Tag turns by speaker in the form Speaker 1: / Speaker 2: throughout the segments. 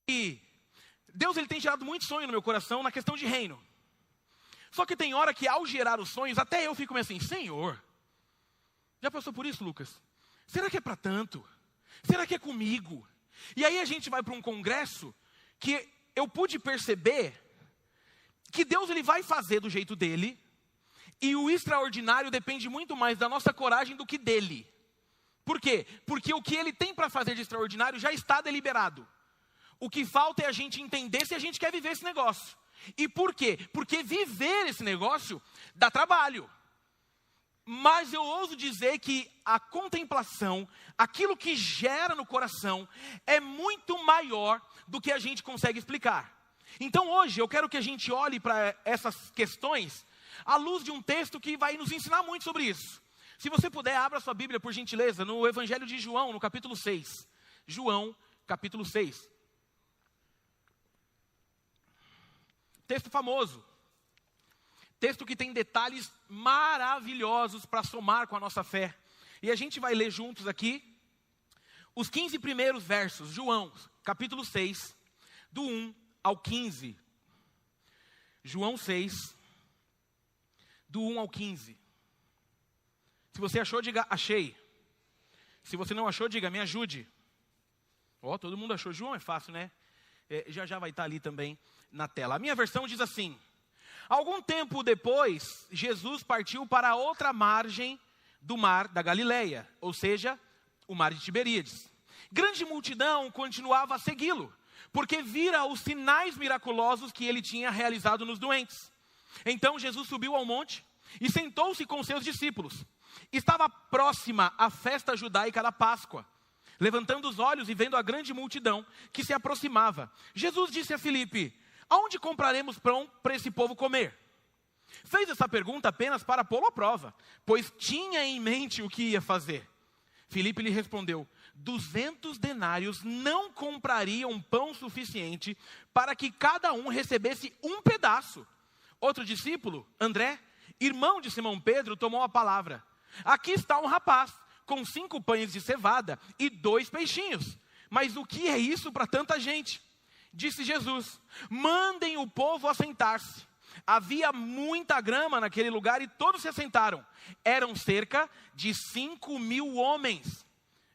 Speaker 1: E Deus ele tem gerado muito sonho no meu coração na questão de reino. Só que tem hora que ao gerar os sonhos, até eu fico meio assim, Senhor, já passou por isso, Lucas? Será que é para tanto? Será que é comigo? E aí a gente vai para um congresso que eu pude perceber que Deus ele vai fazer do jeito dele, e o extraordinário depende muito mais da nossa coragem do que dele. Por quê? Porque o que ele tem para fazer de extraordinário já está deliberado. O que falta é a gente entender se a gente quer viver esse negócio. E por quê? Porque viver esse negócio dá trabalho. Mas eu ouso dizer que a contemplação, aquilo que gera no coração, é muito maior do que a gente consegue explicar. Então hoje eu quero que a gente olhe para essas questões à luz de um texto que vai nos ensinar muito sobre isso. Se você puder, abra sua Bíblia por gentileza no Evangelho de João, no capítulo 6. João, capítulo 6. Texto famoso, texto que tem detalhes maravilhosos para somar com a nossa fé. E a gente vai ler juntos aqui os 15 primeiros versos, João, capítulo 6, do 1 ao 15. João 6, do 1 ao 15. Se você achou, diga, achei. Se você não achou, diga, me ajude. Ó, todo mundo achou. João é fácil, né? Já vai estar ali também na tela. A minha versão diz assim: algum tempo depois, Jesus partiu para a outra margem do mar da Galileia, ou seja, o mar de Tiberíades. Grande multidão continuava a segui-lo, porque vira os sinais miraculosos que ele tinha realizado nos doentes. Então Jesus subiu ao monte e sentou-se com seus discípulos. Estava próxima a festa judaica da Páscoa. Levantando os olhos e vendo a grande multidão que se aproximava, Jesus disse a Filipe: aonde compraremos pão para esse povo comer? Fez essa pergunta apenas para pô-lo à prova, pois tinha em mente o que ia fazer. Filipe lhe respondeu: 200 denários não comprariam pão suficiente para que cada um recebesse um pedaço. Outro discípulo, André, irmão de Simão Pedro, tomou a palavra. Aqui está um rapaz com 5 pães de cevada e 2 peixinhos. Mas o que é isso para tanta gente? Disse Jesus: mandem o povo assentar-se. Havia muita grama naquele lugar e todos se assentaram. Eram cerca de 5.000 homens.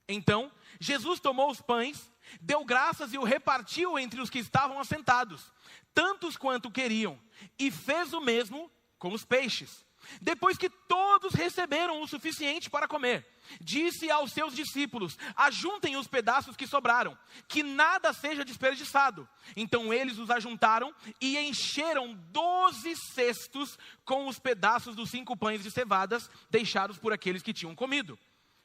Speaker 1: Então, Jesus tomou os pães, deu graças e o repartiu entre os que estavam assentados, tantos quanto queriam, e fez o mesmo com os peixes. Depois que todos receberam o suficiente para comer, disse aos seus discípulos: ajuntem os pedaços que sobraram, que nada seja desperdiçado. Então eles os ajuntaram e encheram 12 cestos com os pedaços dos 5 pães de cevadas deixados por aqueles que tinham comido.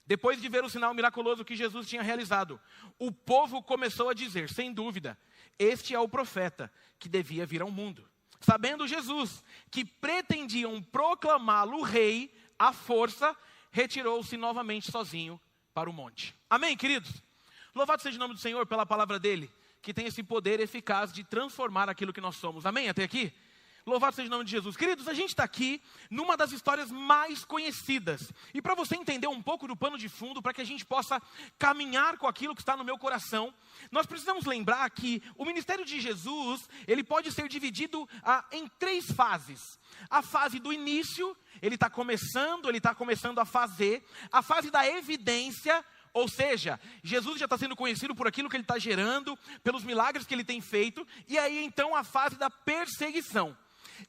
Speaker 1: Depois de ver o sinal miraculoso que Jesus tinha realizado, o povo começou a dizer: sem dúvida, este é o profeta que devia vir ao mundo. Sabendo Jesus que pretendiam proclamá-lo rei à força, retirou-se novamente sozinho para o monte. Amém, queridos? Louvado seja o nome do Senhor pela palavra dele, que tem esse poder eficaz de transformar aquilo que nós somos. Amém? Até aqui? Louvado seja o nome de Jesus. Queridos, a gente está aqui numa das histórias mais conhecidas. E para você entender um pouco do pano de fundo, para que a gente possa caminhar com aquilo que está no meu coração, nós precisamos lembrar que o ministério de Jesus, ele pode ser dividido em 3 fases. A fase do início, ele está começando a fazer. A fase da evidência, ou seja, Jesus já está sendo conhecido por aquilo que ele está gerando, pelos milagres que ele tem feito. E aí então a fase da perseguição.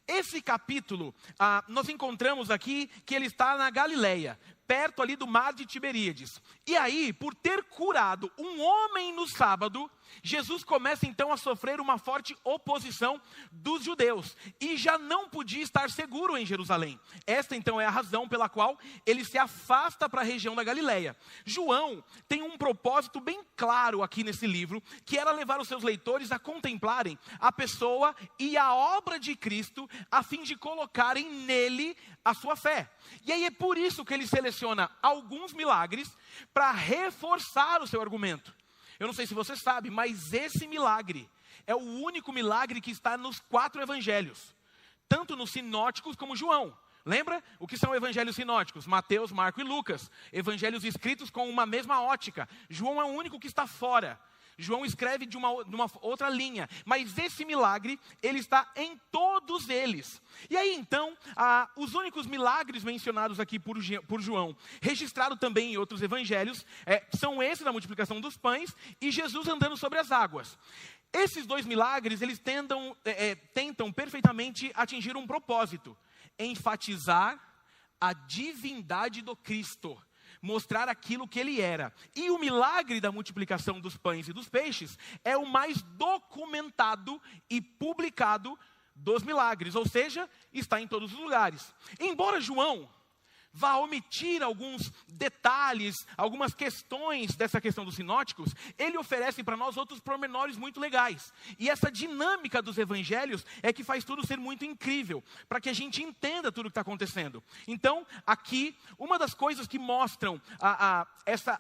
Speaker 1: Esse capítulo, nós encontramos aqui que ele está na Galileia. perto ali do mar de Tiberíades. E aí, por ter curado um homem no sábado, Jesus começa então a sofrer uma forte oposição dos judeus. E já não podia estar seguro em Jerusalém. Esta então é a razão pela qual ele se afasta para a região da Galileia. João tem um propósito bem claro aqui nesse livro, que era levar os seus leitores a contemplarem a pessoa e a obra de Cristo, a fim de colocarem nele a sua fé. E aí é por isso que ele seleciona alguns milagres para reforçar o seu argumento. Eu não sei se você sabe, mas esse milagre é o único milagre que está nos 4 evangelhos, tanto nos sinóticos como João. Lembra? O que são evangelhos sinóticos? Mateus, Marcos e Lucas. Evangelhos escritos com uma mesma ótica. João é o único que está fora. João escreve de uma outra linha. Mas esse milagre, ele está em todos eles. E aí então, os únicos milagres mencionados aqui por João, registrado também em outros evangelhos, são esses da multiplicação dos pães e Jesus andando sobre as águas. Esses 2 milagres, eles tentam perfeitamente atingir um propósito: enfatizar a divindade do Cristo, mostrar aquilo que ele era. E o milagre da multiplicação dos pães e dos peixes é o mais documentado e publicado dos milagres, ou seja, está em todos os lugares. Embora João vá omitir alguns detalhes, algumas questões dessa questão dos sinóticos, ele oferece para nós outros pormenores muito legais. E essa dinâmica dos evangelhos é que faz tudo ser muito incrível, para que a gente entenda tudo o que está acontecendo. Então, aqui, uma das coisas que mostram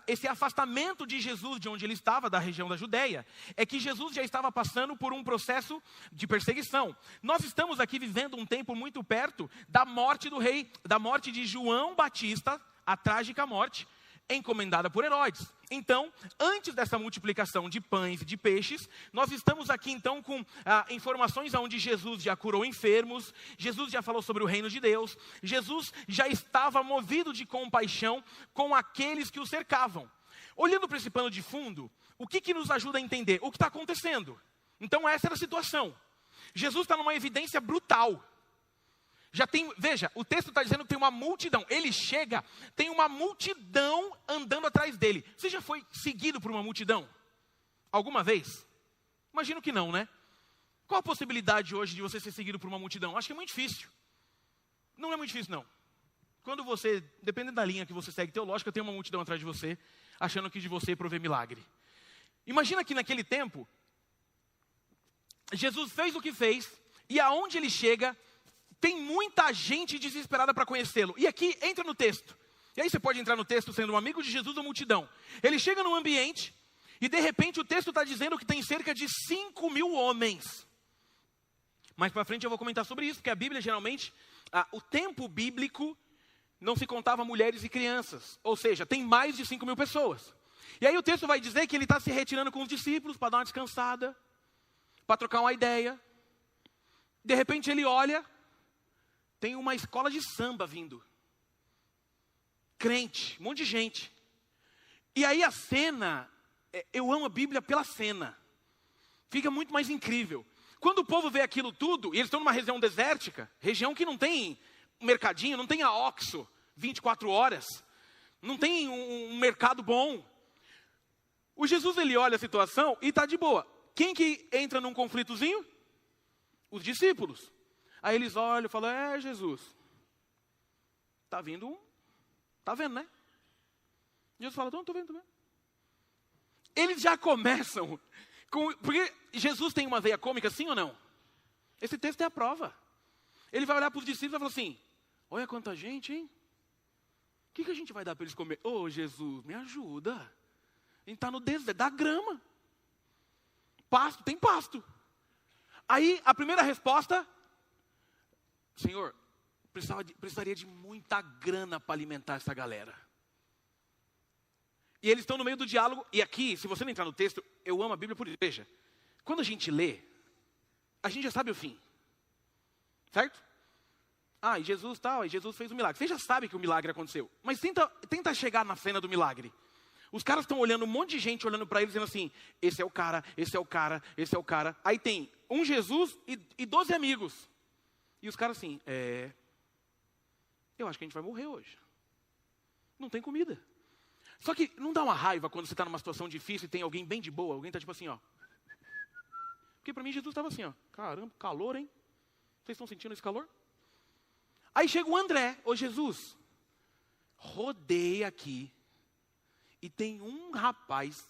Speaker 1: esse afastamento de Jesus de onde ele estava, da região da Judéia, é que Jesus já estava passando por um processo de perseguição. Nós estamos aqui vivendo um tempo muito perto da morte do rei, da morte de João Batista, a trágica morte, encomendada por Herodes. Então, antes dessa multiplicação de pães e de peixes, nós estamos aqui então com informações onde Jesus já curou enfermos, Jesus já falou sobre o reino de Deus, Jesus já estava movido de compaixão com aqueles que o cercavam. Olhando para esse pano de fundo, o que nos ajuda a entender? O que está acontecendo? Então essa era a situação. Jesus está numa evidência brutal. Veja, o texto está dizendo que tem uma multidão. Ele chega, tem uma multidão andando atrás dele. Você já foi seguido por uma multidão? Alguma vez? Imagino que não, né? Qual a possibilidade hoje de você ser seguido por uma multidão? Acho que é muito difícil. Não é muito difícil, não. Quando você, dependendo da linha que você segue teológica, tem uma multidão atrás de você, achando que de você provê milagre. Imagina que naquele tempo, Jesus fez o que fez, e aonde ele chega, tem muita gente desesperada para conhecê-lo. E aqui, entra no texto. E aí você pode entrar no texto sendo um amigo de Jesus ou multidão. Ele chega num ambiente, e de repente o texto está dizendo que tem cerca de 5.000 homens. Mais para frente eu vou comentar sobre isso, porque a Bíblia geralmente, o tempo bíblico, não se contava mulheres e crianças. Ou seja, tem mais de 5.000 pessoas. E aí o texto vai dizer que ele está se retirando com os discípulos para dar uma descansada, para trocar uma ideia. De repente ele olha, tem uma escola de samba vindo. Crente, um monte de gente. E aí a cena, eu amo a Bíblia pela cena. Fica muito mais incrível. Quando o povo vê aquilo tudo, e eles estão numa região desértica, região que não tem um mercadinho, não tem a Oxxo 24 horas, não tem um mercado bom. O Jesus, ele olha a situação e está de boa. Quem que entra num conflitozinho? Os discípulos. Aí eles olham e falam, Jesus, tá vindo tá vendo, né? Jesus fala, não, tô vendo. Eles já começam, porque Jesus tem uma veia cômica, sim ou não? Esse texto é a prova. Ele vai olhar para os discípulos e vai falar assim, olha quanta gente, hein? O que a gente vai dar para eles comer? Jesus, me ajuda. A gente está no deserto, dá grama. Pasto, tem pasto. Aí a primeira resposta, Senhor, precisaria de muita grana para alimentar essa galera. E eles estão no meio do diálogo, e aqui, se você não entrar no texto, eu amo a Bíblia por isso. Veja, quando a gente lê, a gente já sabe o fim. Certo? E Jesus tal, e Jesus fez um milagre. Você já sabe que o milagre aconteceu, mas tenta chegar na cena do milagre. Os caras estão olhando, um monte de gente olhando para eles, dizendo assim, esse é o cara, esse é o cara, esse é o cara. Aí tem um Jesus e 12 amigos. E os caras assim, eu acho que a gente vai morrer hoje. Não tem comida. Só que não dá uma raiva quando você está numa situação difícil e tem alguém bem de boa, alguém está tipo assim, ó. Porque para mim Jesus estava assim, ó. Caramba, calor, hein? Vocês estão sentindo esse calor? Aí chega o André, ô Jesus, rodei aqui e tem um rapaz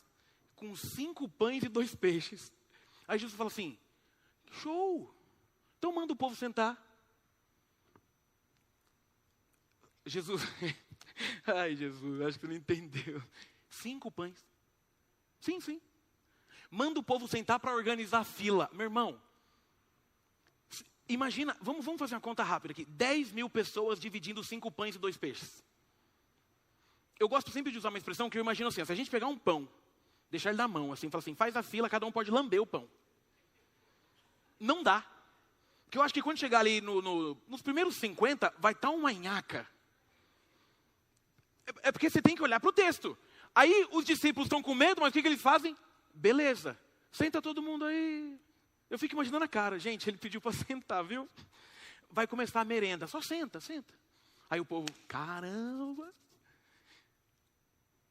Speaker 1: com 5 pães e 2 peixes. Aí Jesus fala assim, show, então manda o povo sentar. Jesus, ai Jesus, acho que você não entendeu. 5 pães. Sim. Manda o povo sentar para organizar a fila. Meu irmão, imagina, vamos fazer uma conta rápida aqui. 10 mil pessoas dividindo 5 pães e 2 peixes. Eu gosto sempre de usar uma expressão que eu imagino assim, se a gente pegar um pão, deixar ele na mão, assim, falar assim, faz a fila, cada um pode lamber o pão. Não dá. Porque eu acho que quando chegar ali nos primeiros 50, vai estar uma nhaca. É porque você tem que olhar para o texto. Aí os discípulos estão com medo, mas o que eles fazem? Beleza, senta todo mundo aí. Eu fico imaginando a cara, gente, ele pediu para sentar, viu? Vai começar a merenda, só senta. Aí o povo, caramba.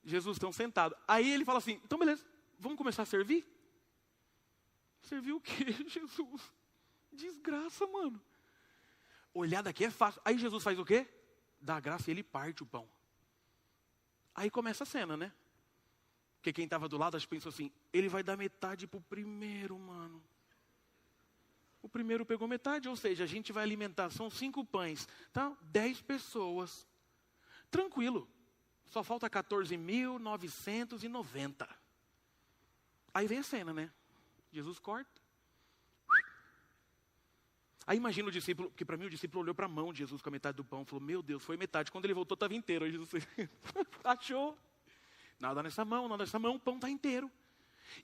Speaker 1: Jesus estão sentados. Aí ele fala assim, então beleza, vamos começar a servir? Servir o quê, Jesus? Desgraça, mano. Olhar daqui é fácil. Aí Jesus faz o quê? Dá graça e ele parte o pão. Aí começa a cena, né? Porque quem estava do lado, acho que pensou assim, ele vai dar metade pro primeiro, mano. O primeiro pegou metade, ou seja, a gente vai alimentar, são 5 pães, tá? 10 pessoas. Tranquilo. Só falta 14.990. Aí vem a cena, né? Jesus corta. Aí imagina o discípulo, porque para mim o discípulo olhou para a mão de Jesus com a metade do pão e falou, meu Deus, foi metade. Quando ele voltou, estava inteiro. Aí Jesus achou. Nada nessa mão, o pão está inteiro.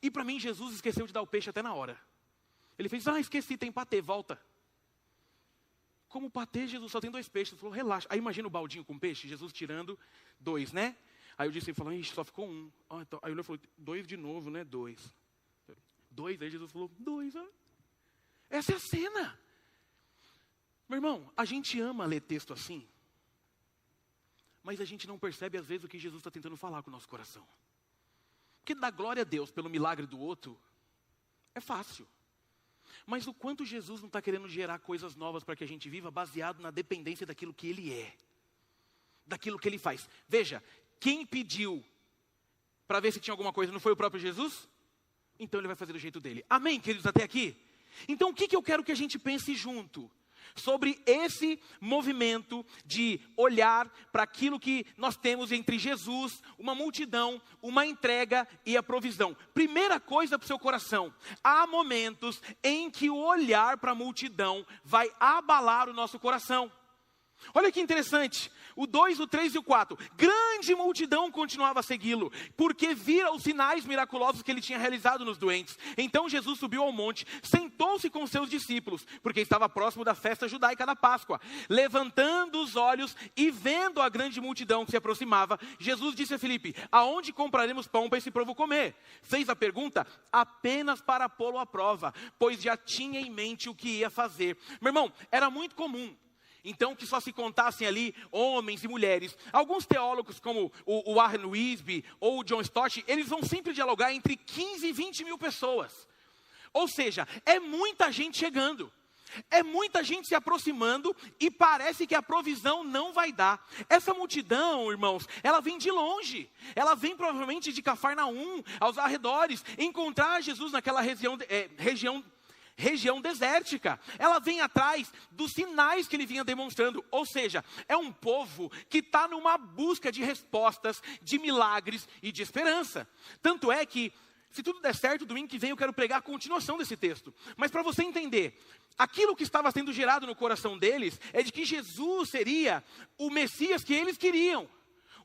Speaker 1: E para mim Jesus esqueceu de dar o peixe até na hora. Ele fez, esqueci, tem patê, volta. Como patê, Jesus só tem 2 peixes. Ele falou, relaxa. Aí imagina o baldinho com peixe, Jesus tirando 2, né? Aí o discípulo falou, ixi, só ficou 1. Então, aí ele falou, 2 de novo, né? 2. 2, aí Jesus falou, 2. Essa é a cena. Meu irmão, a gente ama ler texto assim, mas a gente não percebe às vezes o que Jesus está tentando falar com o nosso coração. Porque dar glória a Deus pelo milagre do outro é fácil. Mas o quanto Jesus não está querendo gerar coisas novas para que a gente viva baseado na dependência daquilo que Ele é. Daquilo que Ele faz. Veja, quem pediu para ver se tinha alguma coisa não foi o próprio Jesus? Então Ele vai fazer do jeito dele. Amém, queridos, até aqui? Então o que eu quero que a gente pense junto? Sobre esse movimento de olhar para aquilo que nós temos entre Jesus, uma multidão, uma entrega e a provisão. Primeira coisa para o seu coração, há momentos em que o olhar para a multidão vai abalar o nosso coração. Olha que interessante, o 2, o 3 e o 4, grande multidão continuava a segui-lo, porque vira os sinais miraculosos que ele tinha realizado nos doentes. Então Jesus subiu ao monte, sentou-se com seus discípulos, porque estava próximo da festa judaica da Páscoa. Levantando os olhos e vendo a grande multidão que se aproximava, Jesus disse a Filipe, aonde compraremos pão para esse povo comer? Fez a pergunta apenas para pô-lo à prova, pois já tinha em mente o que ia fazer. Meu irmão, era muito comum. Então, que só se contassem ali homens e mulheres. Alguns teólogos, como o Warren Wiersbe ou o John Stott, eles vão sempre dialogar entre 15 e 20 mil pessoas. Ou seja, é muita gente chegando. É muita gente se aproximando e parece que a provisão não vai dar. Essa multidão, irmãos, ela vem de longe. Ela vem provavelmente de Cafarnaum, aos arredores, encontrar Jesus naquela região desértica. Ela vem atrás dos sinais que ele vinha demonstrando. Ou seja, é um povo que está numa busca de respostas, de milagres e de esperança. Tanto é que, se tudo der certo, domingo que vem eu quero pregar a continuação desse texto. Mas para você entender, aquilo que estava sendo gerado no coração deles é de que Jesus seria o Messias que eles queriam.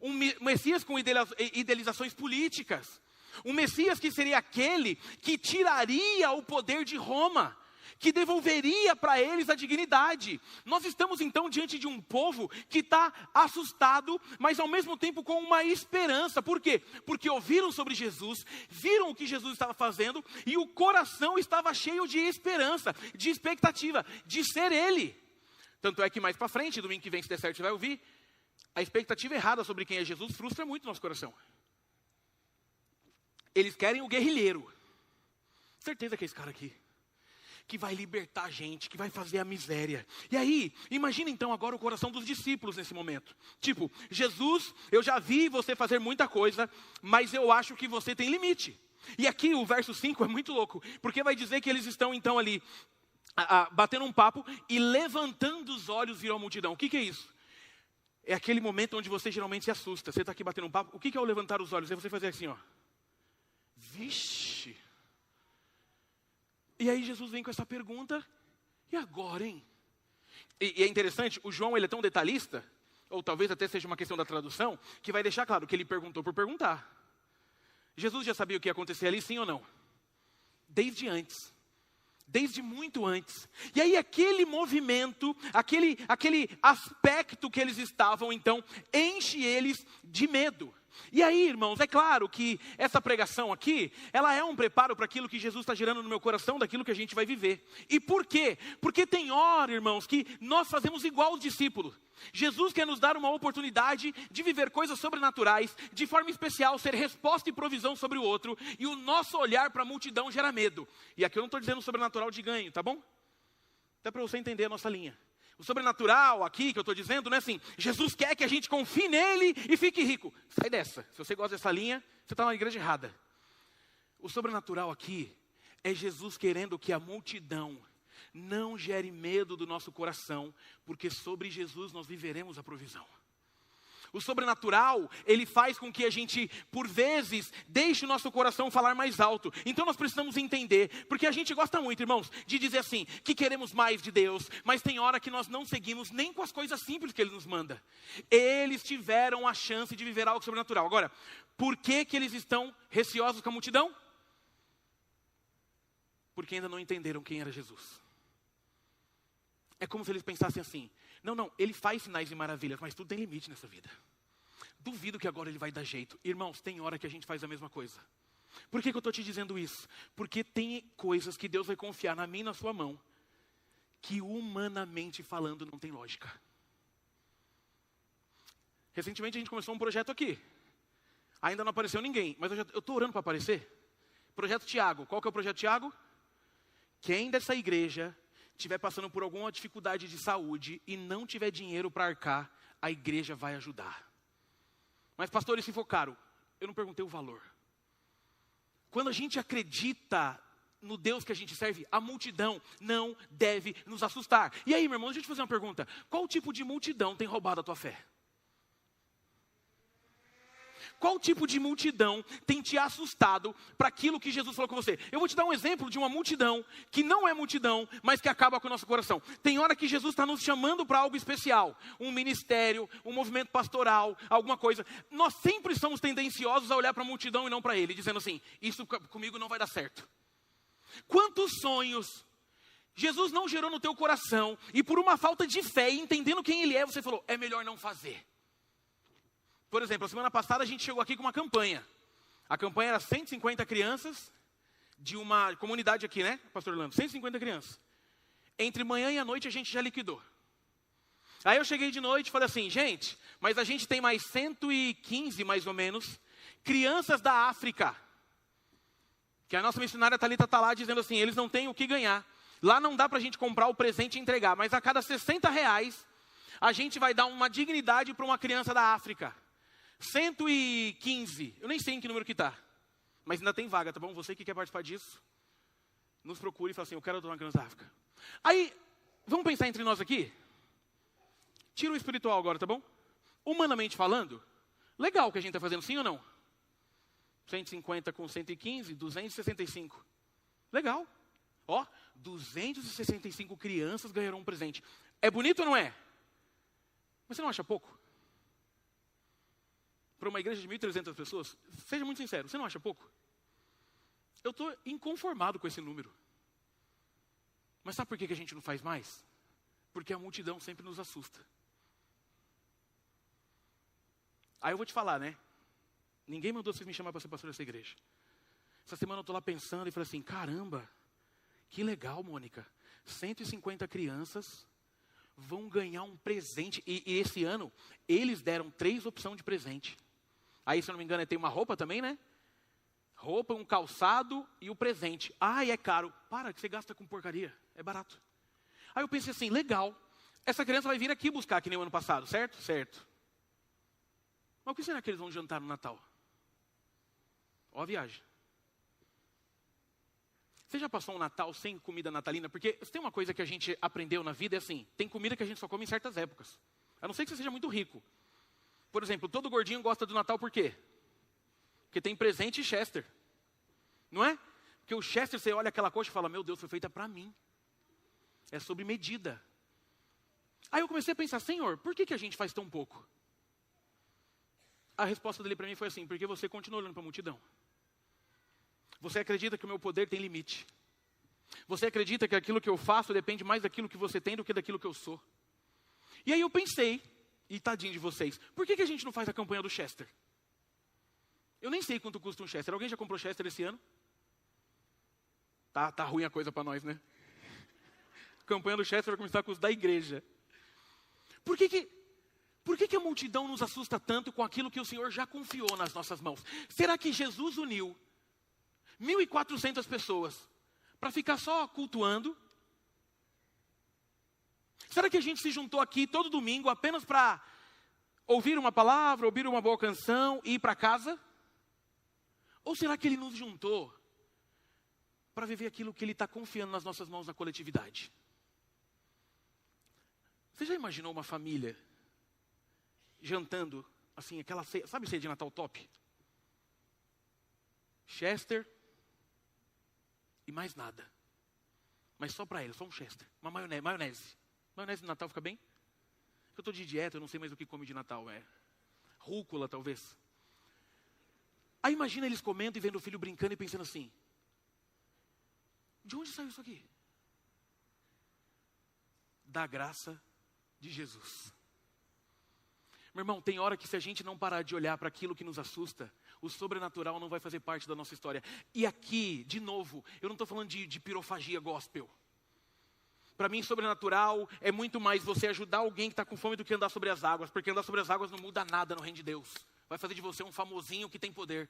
Speaker 1: Um Messias com idealizações políticas. Um Messias que seria aquele que tiraria o poder de Roma, que devolveria para eles a dignidade. Nós estamos então diante de um povo que está assustado, mas ao mesmo tempo com uma esperança. Por quê? Porque ouviram sobre Jesus, viram o que Jesus estava fazendo e o coração estava cheio de esperança, de expectativa, de ser Ele. Tanto é que mais para frente, domingo que vem, se der certo, você vai ouvir, a expectativa errada sobre quem é Jesus frustra muito o nosso coração. Eles querem o guerrilheiro. Certeza que é esse cara aqui, que vai libertar a gente, que vai fazer a miséria. E aí, imagina então agora o coração dos discípulos nesse momento. Tipo, Jesus, eu já vi você fazer muita coisa, mas eu acho que você tem limite. E aqui o verso 5 é muito louco, porque vai dizer que eles estão então ali, batendo um papo e levantando os olhos viram a multidão. O que é isso? É aquele momento onde você geralmente se assusta. Você está aqui batendo um papo, o que é o levantar os olhos? É você fazer assim, ó. Vixe. E aí Jesus vem com essa pergunta, e agora, hein? E é interessante, o João ele é tão detalhista, ou talvez até seja uma questão da tradução, que vai deixar claro que ele perguntou por perguntar. Jesus já sabia o que ia acontecer ali, sim ou não? Desde antes. Desde muito antes. E aí aquele movimento, aquele aspecto que eles estavam, então, enche eles de medo. E aí, irmãos, é claro que essa pregação aqui, ela é um preparo para aquilo que Jesus está gerando no meu coração, daquilo que a gente vai viver. E por quê? Porque tem hora, irmãos, que nós fazemos igual os discípulos. Jesus quer nos dar uma oportunidade de viver coisas sobrenaturais, de forma especial, ser resposta e provisão sobre o outro, e o nosso olhar para a multidão gera medo. E aqui eu não estou dizendo sobrenatural de ganho, tá bom? Até para você entender a nossa linha. O sobrenatural aqui que eu estou dizendo não é assim, Jesus quer que a gente confie nele e fique rico. Sai dessa, se você gosta dessa linha, você está na igreja errada. O sobrenatural aqui é Jesus querendo que a multidão não gere medo do nosso coração, porque sobre Jesus nós viveremos a provisão. O sobrenatural, ele faz com que a gente, por vezes, deixe o nosso coração falar mais alto. Então nós precisamos entender, porque a gente gosta muito, irmãos, de dizer assim, que queremos mais de Deus, mas tem hora que nós não seguimos nem com as coisas simples que Ele nos manda. Eles tiveram a chance de viver algo sobrenatural. Agora, por que eles estão receosos com a multidão? Porque ainda não entenderam quem era Jesus. É como se eles pensassem assim, não, ele faz sinais e maravilhas, mas tudo tem limite nessa vida. Duvido que agora ele vai dar jeito. Irmãos, tem hora que a gente faz a mesma coisa. Por que eu estou te dizendo isso? Porque tem coisas que Deus vai confiar na minha e na sua mão, que humanamente falando não tem lógica. Recentemente a gente começou um projeto aqui. Ainda não apareceu ninguém, mas eu estou orando para aparecer. Projeto Tiago. Qual que é o projeto Tiago? Quem dessa igreja estiver passando por alguma dificuldade de saúde e não tiver dinheiro para arcar, a igreja vai ajudar. Mas pastor, e se for caro? Eu não perguntei o valor. Quando a gente acredita no Deus que a gente serve, a multidão não deve nos assustar. E aí, meu irmão, deixa eu te fazer uma pergunta. Qual tipo de multidão tem roubado a tua fé? Qual tipo de multidão tem te assustado para aquilo que Jesus falou com você? Eu vou te dar um exemplo de uma multidão que não é multidão, mas que acaba com o nosso coração. Tem hora que Jesus está nos chamando para algo especial. Um ministério, um movimento pastoral, alguma coisa. Nós sempre somos tendenciosos a olhar para a multidão e não para Ele, dizendo assim, isso comigo não vai dar certo. Quantos sonhos Jesus não gerou no teu coração e por uma falta de fé e entendendo quem Ele é, você falou, é melhor não fazer. Por exemplo, a semana passada a gente chegou aqui com uma campanha. A campanha era 150 crianças de uma comunidade aqui, né, pastor Orlando? 150 crianças. Entre manhã e a noite a gente já liquidou. Aí eu cheguei de noite e falei assim, gente, mas a gente tem mais 115, mais ou menos, crianças da África. Que a nossa missionária Thalita está lá dizendo assim, eles não têm o que ganhar. Lá não dá para a gente comprar o presente e entregar, mas a cada R$60, a gente vai dar uma dignidade para uma criança da África. 115, eu nem sei em que número que está, mas ainda tem vaga, tá bom? Você que quer participar disso, nos procure e fala assim, eu quero ajudar uma criança da África. Aí, vamos pensar entre nós aqui? Tira o espiritual agora, tá bom? Humanamente falando, legal o que a gente está fazendo, sim ou não? 150 com 115, 265. Legal. Ó, 265 crianças ganharam um presente. É bonito ou não é? Mas você não acha pouco? Para uma igreja de 1.300 pessoas, seja muito sincero, você não acha pouco? Eu estou inconformado com esse número. Mas sabe por que a gente não faz mais? Porque a multidão sempre nos assusta. Aí eu vou te falar, né? Ninguém mandou vocês me chamar para ser pastor dessa igreja. Essa semana eu estou lá pensando e falei assim, caramba, que legal, Mônica. 150 crianças vão ganhar um presente. E esse ano, eles deram 3 opções de presente. Aí, se eu não me engano, tem uma roupa também, né? Roupa, um calçado e o presente. E é caro. Para, que você gasta com porcaria. É barato. Aí eu pensei assim, legal. Essa criança vai vir aqui buscar, que nem o ano passado, certo? Certo. Mas o que será que eles vão jantar no Natal? Ó a viagem. Você já passou um Natal sem comida natalina? Porque tem uma coisa que a gente aprendeu na vida, é assim, tem comida que a gente só come em certas épocas. A não ser que você seja muito rico. Por exemplo, todo gordinho gosta do Natal por quê? Porque tem presente e Chester. Não é? Porque o Chester, você olha aquela coxa e fala, meu Deus, foi feita para mim. É sob medida. Aí eu comecei a pensar, Senhor, por que a gente faz tão pouco? A resposta dele para mim foi assim, porque você continua olhando para a multidão. Você acredita que o meu poder tem limite. Você acredita que aquilo que eu faço depende mais daquilo que você tem do que daquilo que eu sou. E aí eu pensei, e tadinho de vocês, por que a gente não faz a campanha do Chester? Eu nem sei quanto custa um Chester. Alguém já comprou Chester esse ano? Tá ruim a coisa para nós, né? A campanha do Chester vai começar a custar da igreja. Por que a multidão nos assusta tanto com aquilo que o Senhor já confiou nas nossas mãos? Será que Jesus uniu 1.400 pessoas para ficar só cultuando? Será que a gente se juntou aqui todo domingo apenas para ouvir uma palavra, ouvir uma boa canção e ir para casa? Ou será que Ele nos juntou para viver aquilo que Ele está confiando nas nossas mãos na coletividade? Você já imaginou uma família jantando, assim, aquela ceia, sabe ceia de Natal top? Chester e mais nada. Mas só para ele, só um Chester. Uma maionese. Maionese de Natal fica bem? Eu estou de dieta, eu não sei mais o que come de Natal. Rúcula, talvez. Aí imagina eles comendo e vendo o filho brincando e pensando assim, de onde saiu isso aqui? Da graça de Jesus. Meu irmão, tem hora que se a gente não parar de olhar para aquilo que nos assusta, o sobrenatural não vai fazer parte da nossa história. E aqui, de novo, eu não estou falando de pirofagia gospel. Para mim, sobrenatural é muito mais você ajudar alguém que está com fome do que andar sobre as águas. Porque andar sobre as águas não muda nada no reino de Deus. Vai fazer de você um famosinho que tem poder.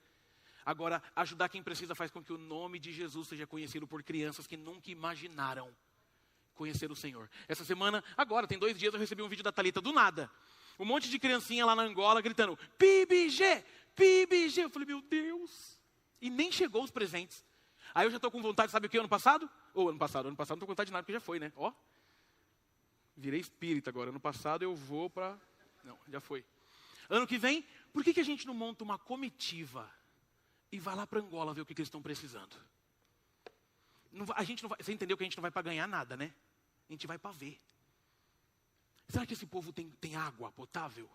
Speaker 1: Agora, ajudar quem precisa faz com que o nome de Jesus seja conhecido por crianças que nunca imaginaram conhecer o Senhor. Essa semana, agora, tem 2 dias, eu recebi um vídeo da Thalita, do nada. Um monte de criancinha lá na Angola gritando, PIBG, PIBG. Eu falei, meu Deus. E nem chegou os presentes. Aí eu já estou com vontade, sabe o que, ano passado não estou com vontade de nada, porque já foi, né? Ó, virei espírita agora. Ano passado eu vou para... Não, já foi. Ano que vem, por que a gente não monta uma comitiva e vai lá para Angola ver o que eles estão precisando? A gente não vai, você entendeu que a gente não vai para ganhar nada, né? A gente vai para ver. Será que esse povo tem água potável?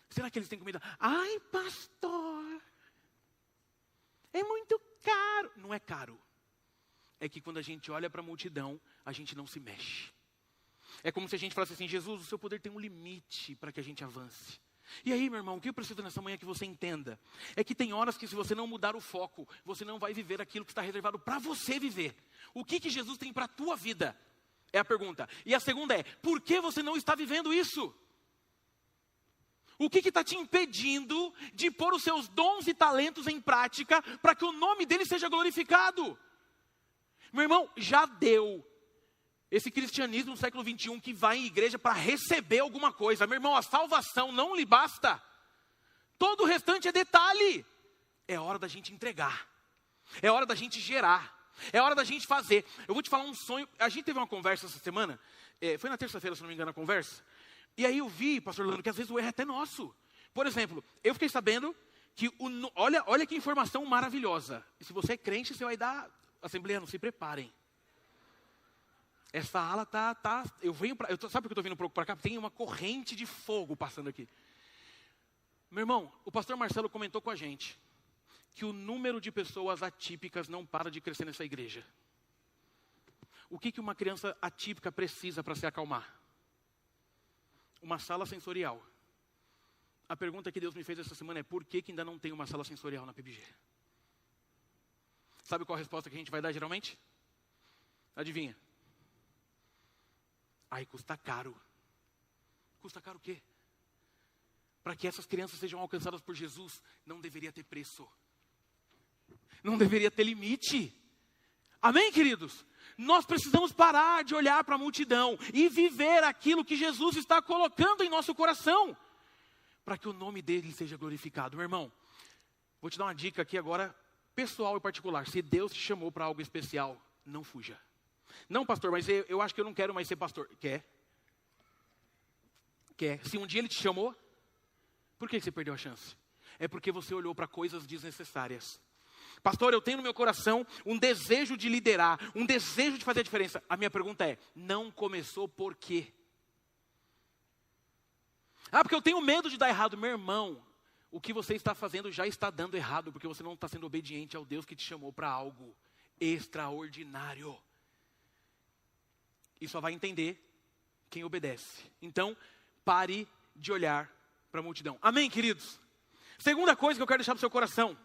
Speaker 1: Será que eles têm comida? Ai, pastor, é muito caro. Não é caro. É que quando a gente olha para a multidão, a gente não se mexe. É como se a gente falasse assim, Jesus, o seu poder tem um limite para que a gente avance. E aí, meu irmão, o que eu preciso nessa manhã que você entenda? É que tem horas que se você não mudar o foco, você não vai viver aquilo que está reservado para você viver. O que Jesus tem para a tua vida? É a pergunta. E a segunda é, por que você não está vivendo isso? O que está te impedindo de pôr os seus dons e talentos em prática para que o nome dele seja glorificado? Meu irmão, já deu. Esse cristianismo no século 21 que vai em igreja para receber alguma coisa. Meu irmão, a salvação não lhe basta. Todo o restante é detalhe. É hora da gente entregar. É hora da gente gerar. É hora da gente fazer. Eu vou te falar um sonho. A gente teve uma conversa essa semana. Foi na terça-feira, se não me engano, a conversa. E aí eu vi, pastor Leandro, que às vezes o erro é até nosso. Por exemplo, eu fiquei sabendo que, olha que informação maravilhosa. E se você é crente, você vai dar... Assembleano, se preparem. Essa ala sabe por que eu estou vindo um pouco para cá? Tem uma corrente de fogo passando aqui. Meu irmão, o pastor Marcelo comentou com a gente que o número de pessoas atípicas não para de crescer nessa igreja. O que uma criança atípica precisa para se acalmar? Uma sala sensorial. A pergunta que Deus me fez essa semana é por que ainda não tem uma sala sensorial na PBG? Sabe qual a resposta que a gente vai dar geralmente? Adivinha? Ai, custa caro. Custa caro o quê? Para que essas crianças sejam alcançadas por Jesus, não deveria ter preço. Não deveria ter limite. Amém, queridos? Nós precisamos parar de olhar para a multidão e viver aquilo que Jesus está colocando em nosso coração, para que o nome dele seja glorificado. Meu irmão, vou te dar uma dica aqui agora, pessoal e particular. Se Deus te chamou para algo especial, não fuja. Não, pastor, mas eu acho que eu não quero mais ser pastor. Quer? Se um dia ele te chamou, por que você perdeu a chance? É porque você olhou para coisas desnecessárias. Pastor, eu tenho no meu coração um desejo de liderar, um desejo de fazer a diferença. A minha pergunta é, não começou por quê? Porque eu tenho medo de dar errado. Meu irmão, o que você está fazendo já está dando errado, porque você não está sendo obediente ao Deus que te chamou para algo extraordinário. E só vai entender quem obedece. Então, pare de olhar para a multidão. Amém, queridos? Segunda coisa que eu quero deixar para o seu coração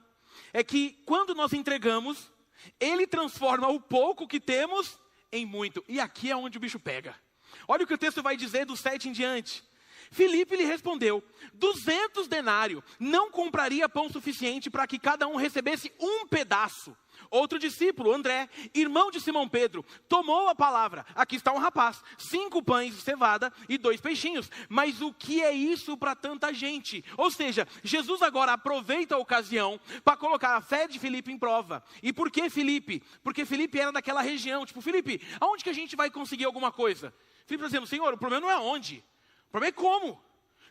Speaker 1: é que quando nós entregamos, Ele transforma o pouco que temos em muito. E aqui é onde o bicho pega. Olha o que o texto vai dizer do 7 em diante. Filipe lhe respondeu, 200 denários não compraria pão suficiente para que cada um recebesse um pedaço. Outro discípulo, André, irmão de Simão Pedro, tomou a palavra. Aqui está um rapaz, 5 pães de cevada e 2 peixinhos. Mas o que é isso para tanta gente? Ou seja, Jesus agora aproveita a ocasião para colocar a fé de Filipe em prova. E por que Filipe? Porque Filipe era daquela região. Tipo, Filipe, aonde que a gente vai conseguir alguma coisa? Filipe está dizendo, Senhor, o problema não é aonde. O problema é como.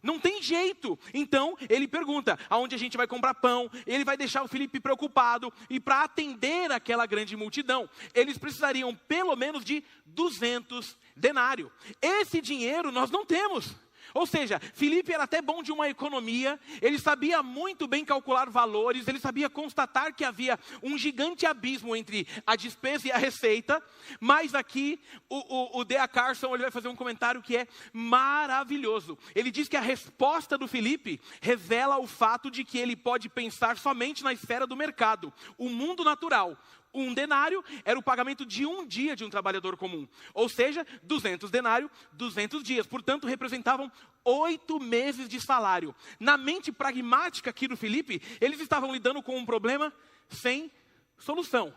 Speaker 1: Não tem jeito. Então, ele pergunta, aonde a gente vai comprar pão? Ele vai deixar o Filipe preocupado. E para atender aquela grande multidão, eles precisariam pelo menos de 200 denários. Esse dinheiro nós não temos. Ou seja, Filipe era até bom de uma economia, ele sabia muito bem calcular valores, ele sabia constatar que havia um gigante abismo entre a despesa e a receita, mas aqui o D.A. Carson ele vai fazer um comentário que é maravilhoso. Ele diz que a resposta do Filipe revela o fato de que ele pode pensar somente na esfera do mercado, o mundo natural. 1 denário era o pagamento de um dia de um trabalhador comum. Ou seja, 200 denários, 200 dias. Portanto, representavam 8 meses de salário. Na mente pragmática aqui do Filipe, eles estavam lidando com um problema sem solução.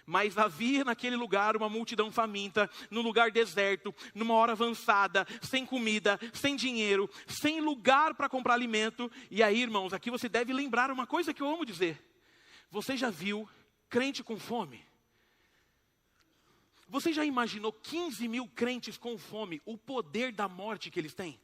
Speaker 1: Mas havia naquele lugar uma multidão faminta, num lugar deserto, numa hora avançada, sem comida, sem dinheiro, sem lugar para comprar alimento. E aí, irmãos, aqui você deve lembrar uma coisa que eu amo dizer. Você já viu crente com fome? Você já imaginou 15 mil crentes com fome, o poder da morte que eles têm?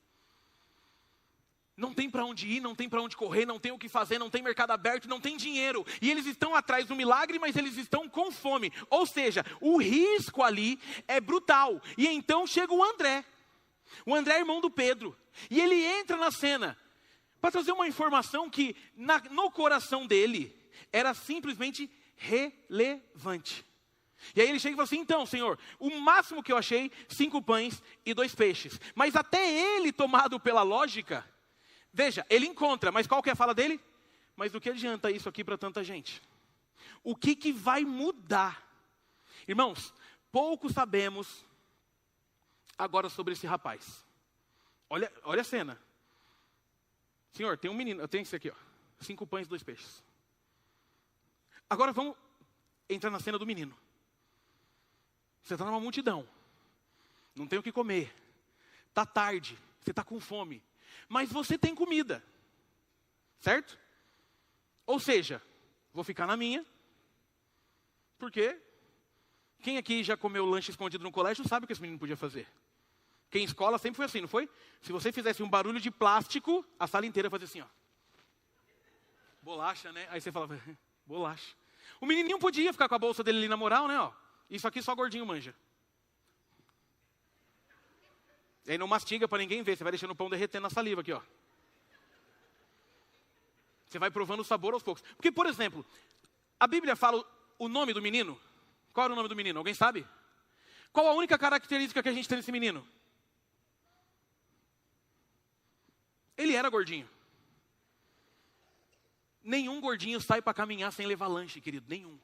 Speaker 1: Não tem para onde ir, não tem para onde correr, não tem o que fazer, não tem mercado aberto, não tem dinheiro. E eles estão atrás do milagre, mas eles estão com fome. Ou seja, o risco ali é brutal. E então chega o André. O André é irmão do Pedro. E ele entra na cena para trazer uma informação que no coração dele era simplesmente relevante. E aí ele chega e fala assim, então, Senhor, o máximo que eu achei, 5 pães e 2 peixes. Mas até ele, tomado pela lógica, veja, ele encontra, mas qual que é a fala dele? Mas do que adianta isso aqui para tanta gente? O que vai mudar? Irmãos, pouco sabemos agora sobre esse rapaz. Olha a cena. Senhor, tem um menino, eu tenho esse aqui, ó, 5 pães e 2 peixes. Agora vamos entrar na cena do menino. Você está numa multidão. Não tem o que comer. Está tarde. Você está com fome. Mas você tem comida. Certo? Ou seja, vou ficar na minha. Porque quem aqui já comeu lanche escondido no colégio sabe o que esse menino podia fazer. Quem em escola sempre foi assim, não foi? Se você fizesse um barulho de plástico, a sala inteira fazia assim, ó. Bolacha, né? Aí você falava... Bolacha. O menininho podia ficar com a bolsa dele ali na moral, né? Ó. Isso aqui só gordinho manja. E aí não mastiga para ninguém ver. Você vai deixando o pão derretendo na saliva aqui, ó. Você vai provando o sabor aos poucos. Porque, por exemplo, a Bíblia fala o nome do menino. Qual era o nome do menino? Alguém sabe? Qual a única característica que a gente tem nesse menino? Ele era gordinho. Nenhum gordinho sai para caminhar sem levar lanche, querido. Nenhum.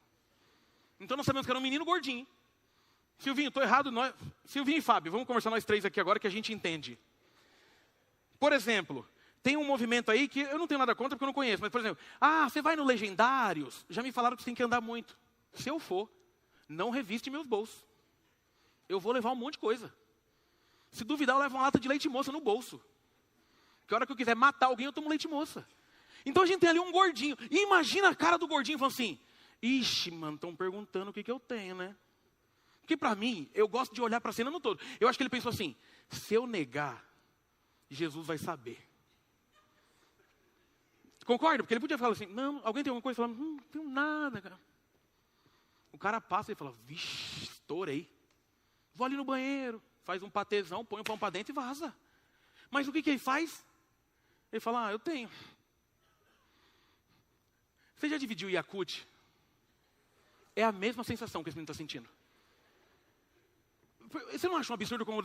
Speaker 1: Então nós sabemos que era um menino gordinho. Silvinho, estou errado. Silvinho e Fábio, vamos conversar nós três aqui agora que a gente entende. Por exemplo, tem um movimento aí que eu não tenho nada contra porque eu não conheço. Mas, por exemplo, você vai no Legendários. Já me falaram que você tem que andar muito. Se eu for, não reviste meus bolsos. Eu vou levar um monte de coisa. Se duvidar, eu levo uma lata de leite moça no bolso. Que a hora que eu quiser matar alguém, eu tomo leite moça. Então a gente tem ali um gordinho. E imagina a cara do gordinho falando assim, ixi, mano, estão perguntando o que eu tenho, né? Porque para mim, eu gosto de olhar para a cena no todo. Eu acho que ele pensou assim, se eu negar, Jesus vai saber. Concorda? Porque ele podia falar assim, não, alguém tem alguma coisa? Falando, não tenho nada, cara. O cara passa e fala, vixe, estourei. Vou ali no banheiro, faz um patezão, põe o pão para dentro e vaza. Mas o que ele faz? Ele fala, eu tenho. Você já dividiu o Yakult? É a mesma sensação que esse menino está sentindo. Você não acha um absurdo como...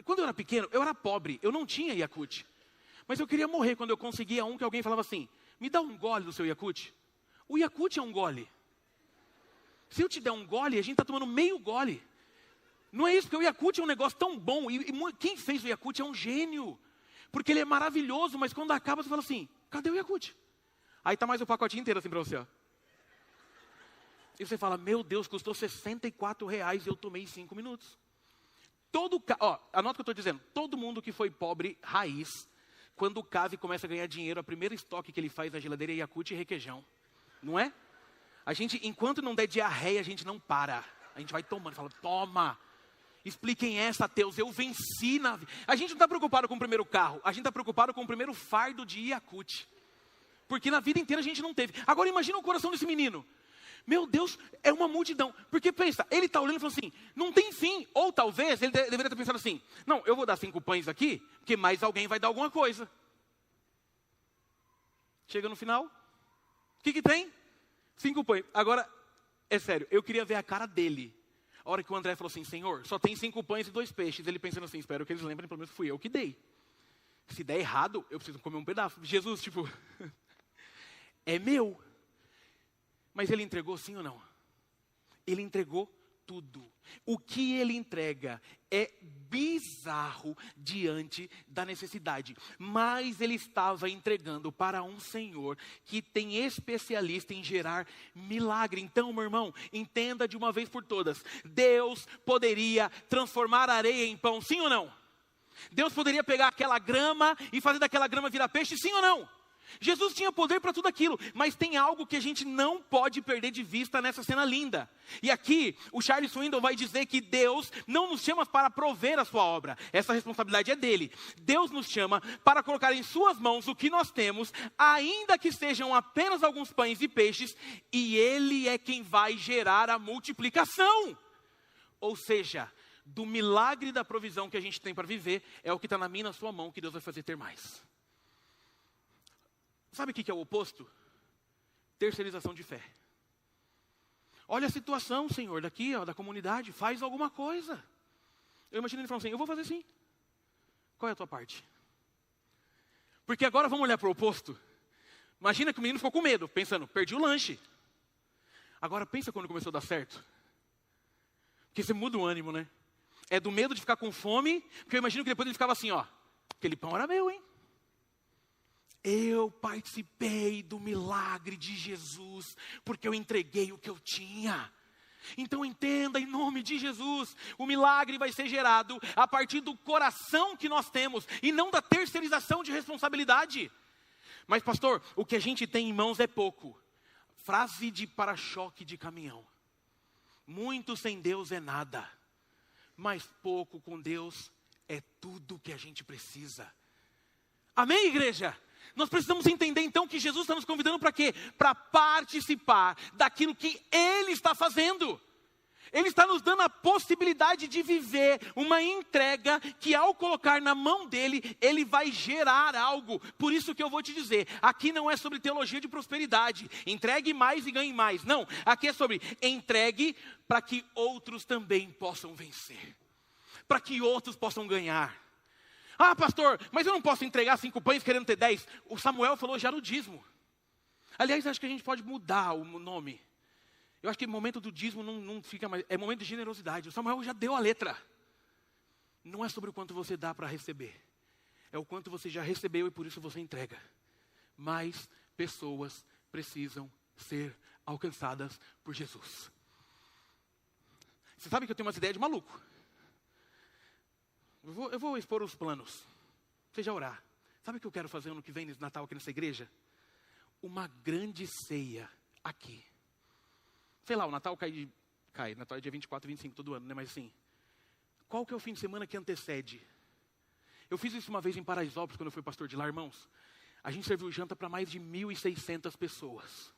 Speaker 1: Quando eu era pequeno, eu era pobre, eu não tinha Yakult. Mas eu queria morrer quando eu conseguia um que alguém falava assim, me dá um gole do seu Yakult. O Yakult é um gole. Se eu te der um gole, a gente está tomando meio gole. Não é isso, porque o Yakult é um negócio tão bom. E quem fez o Yakult é um gênio. Porque ele é maravilhoso, mas quando acaba, você fala assim, cadê o Yakult? Aí tá mais o pacotinho inteiro assim para você, ó. E você fala, meu Deus, custou R$64 e eu tomei 5 minutos. Anota o que eu estou dizendo. Todo mundo que foi pobre, raiz, quando casa e começa a ganhar dinheiro, a primeira estoque que ele faz na geladeira é Yakult e requeijão. Não é? A gente, enquanto não der diarreia, a gente não para. A gente vai tomando, fala, toma. Expliquem essa, ateus, eu venci na vida. A gente não está preocupado com o primeiro carro, a gente está preocupado com o primeiro fardo de Yakult. Porque na vida inteira a gente não teve. Agora imagina o coração desse menino. Meu Deus, é uma multidão. Porque pensa, ele está olhando e falou assim, não tem fim. Ou talvez ele deveria ter pensado assim, não, eu vou dar 5 pães aqui, porque mais alguém vai dar alguma coisa. Chega no final, o que tem? 5 pães. Agora, é sério, eu queria ver a cara dele. A hora que o André falou assim, Senhor, só tem 5 pães e 2 peixes. Ele pensando assim, espero que eles lembrem, pelo menos fui eu que dei. Se der errado, eu preciso comer um pedaço. Jesus, tipo, é meu. Mas ele entregou sim ou não? Ele entregou tudo. O que ele entrega é bizarro diante da necessidade. Mas ele estava entregando para um Senhor que tem especialista em gerar milagre. Então, meu irmão, entenda de uma vez por todas. Deus poderia transformar a areia em pão, sim ou não? Deus poderia pegar aquela grama e fazer daquela grama virar peixe, sim ou não? Jesus tinha poder para tudo aquilo, mas tem algo que a gente não pode perder de vista nessa cena linda. E aqui, o Charles Swindoll vai dizer que Deus não nos chama para prover a sua obra. Essa responsabilidade é dele. Deus nos chama para colocar em suas mãos o que nós temos, ainda que sejam apenas alguns pães e peixes, e ele é quem vai gerar a multiplicação. Ou seja, do milagre da provisão que a gente tem para viver, é o que está na minha e na sua mão que Deus vai fazer ter mais. Sabe o que é o oposto? Terceirização de fé. Olha a situação, Senhor, daqui, da comunidade, faz alguma coisa. Eu imagino ele falando assim, eu vou fazer sim. Qual é a tua parte? Porque agora vamos olhar para o oposto. Imagina que o menino ficou com medo, pensando, perdi o lanche. Agora pensa quando começou a dar certo. Porque você muda o ânimo, né? É do medo de ficar com fome, porque eu imagino que depois ele ficava assim, ó, aquele pão era meu, hein? Eu participei do milagre de Jesus, porque eu entreguei o que eu tinha. Então entenda, em nome de Jesus, o milagre vai ser gerado a partir do coração que nós temos, e não da terceirização de responsabilidade. Mas pastor, o que a gente tem em mãos é pouco. Frase de para-choque de caminhão. Muito sem Deus é nada, mas pouco com Deus é tudo que a gente precisa. Amém, igreja? Nós precisamos entender então que Jesus está nos convidando para quê? Para participar daquilo que Ele está fazendo. Ele está nos dando a possibilidade de viver uma entrega que ao colocar na mão dele, Ele vai gerar algo. Por isso que eu vou te dizer, aqui não é sobre teologia de prosperidade, entregue mais e ganhe mais. Não, aqui é sobre entregue para que outros também possam vencer. Para que outros possam ganhar. Ah, pastor, mas eu não posso entregar 5 pães querendo ter 10. O Samuel falou já no dízimo. Aliás, acho que a gente pode mudar o nome. Eu acho que o momento do dízimo não fica mais, é momento de generosidade. O Samuel já deu a letra. Não é sobre o quanto você dá para receber. É o quanto você já recebeu e por isso você entrega. Mais pessoas precisam ser alcançadas por Jesus. Você sabe que eu tenho umas ideias de maluco. Eu vou expor os planos. Você já orar. Sabe o que eu quero fazer ano que vem, nesse Natal, aqui nessa igreja? Uma grande ceia aqui. Sei lá, o Natal cai. Natal é dia 24 e 25 todo ano, né? Mas assim, qual que é o fim de semana que antecede? Eu fiz isso uma vez em Paraisópolis, quando eu fui pastor de lá, irmãos. A gente serviu janta para mais de 1.600 pessoas.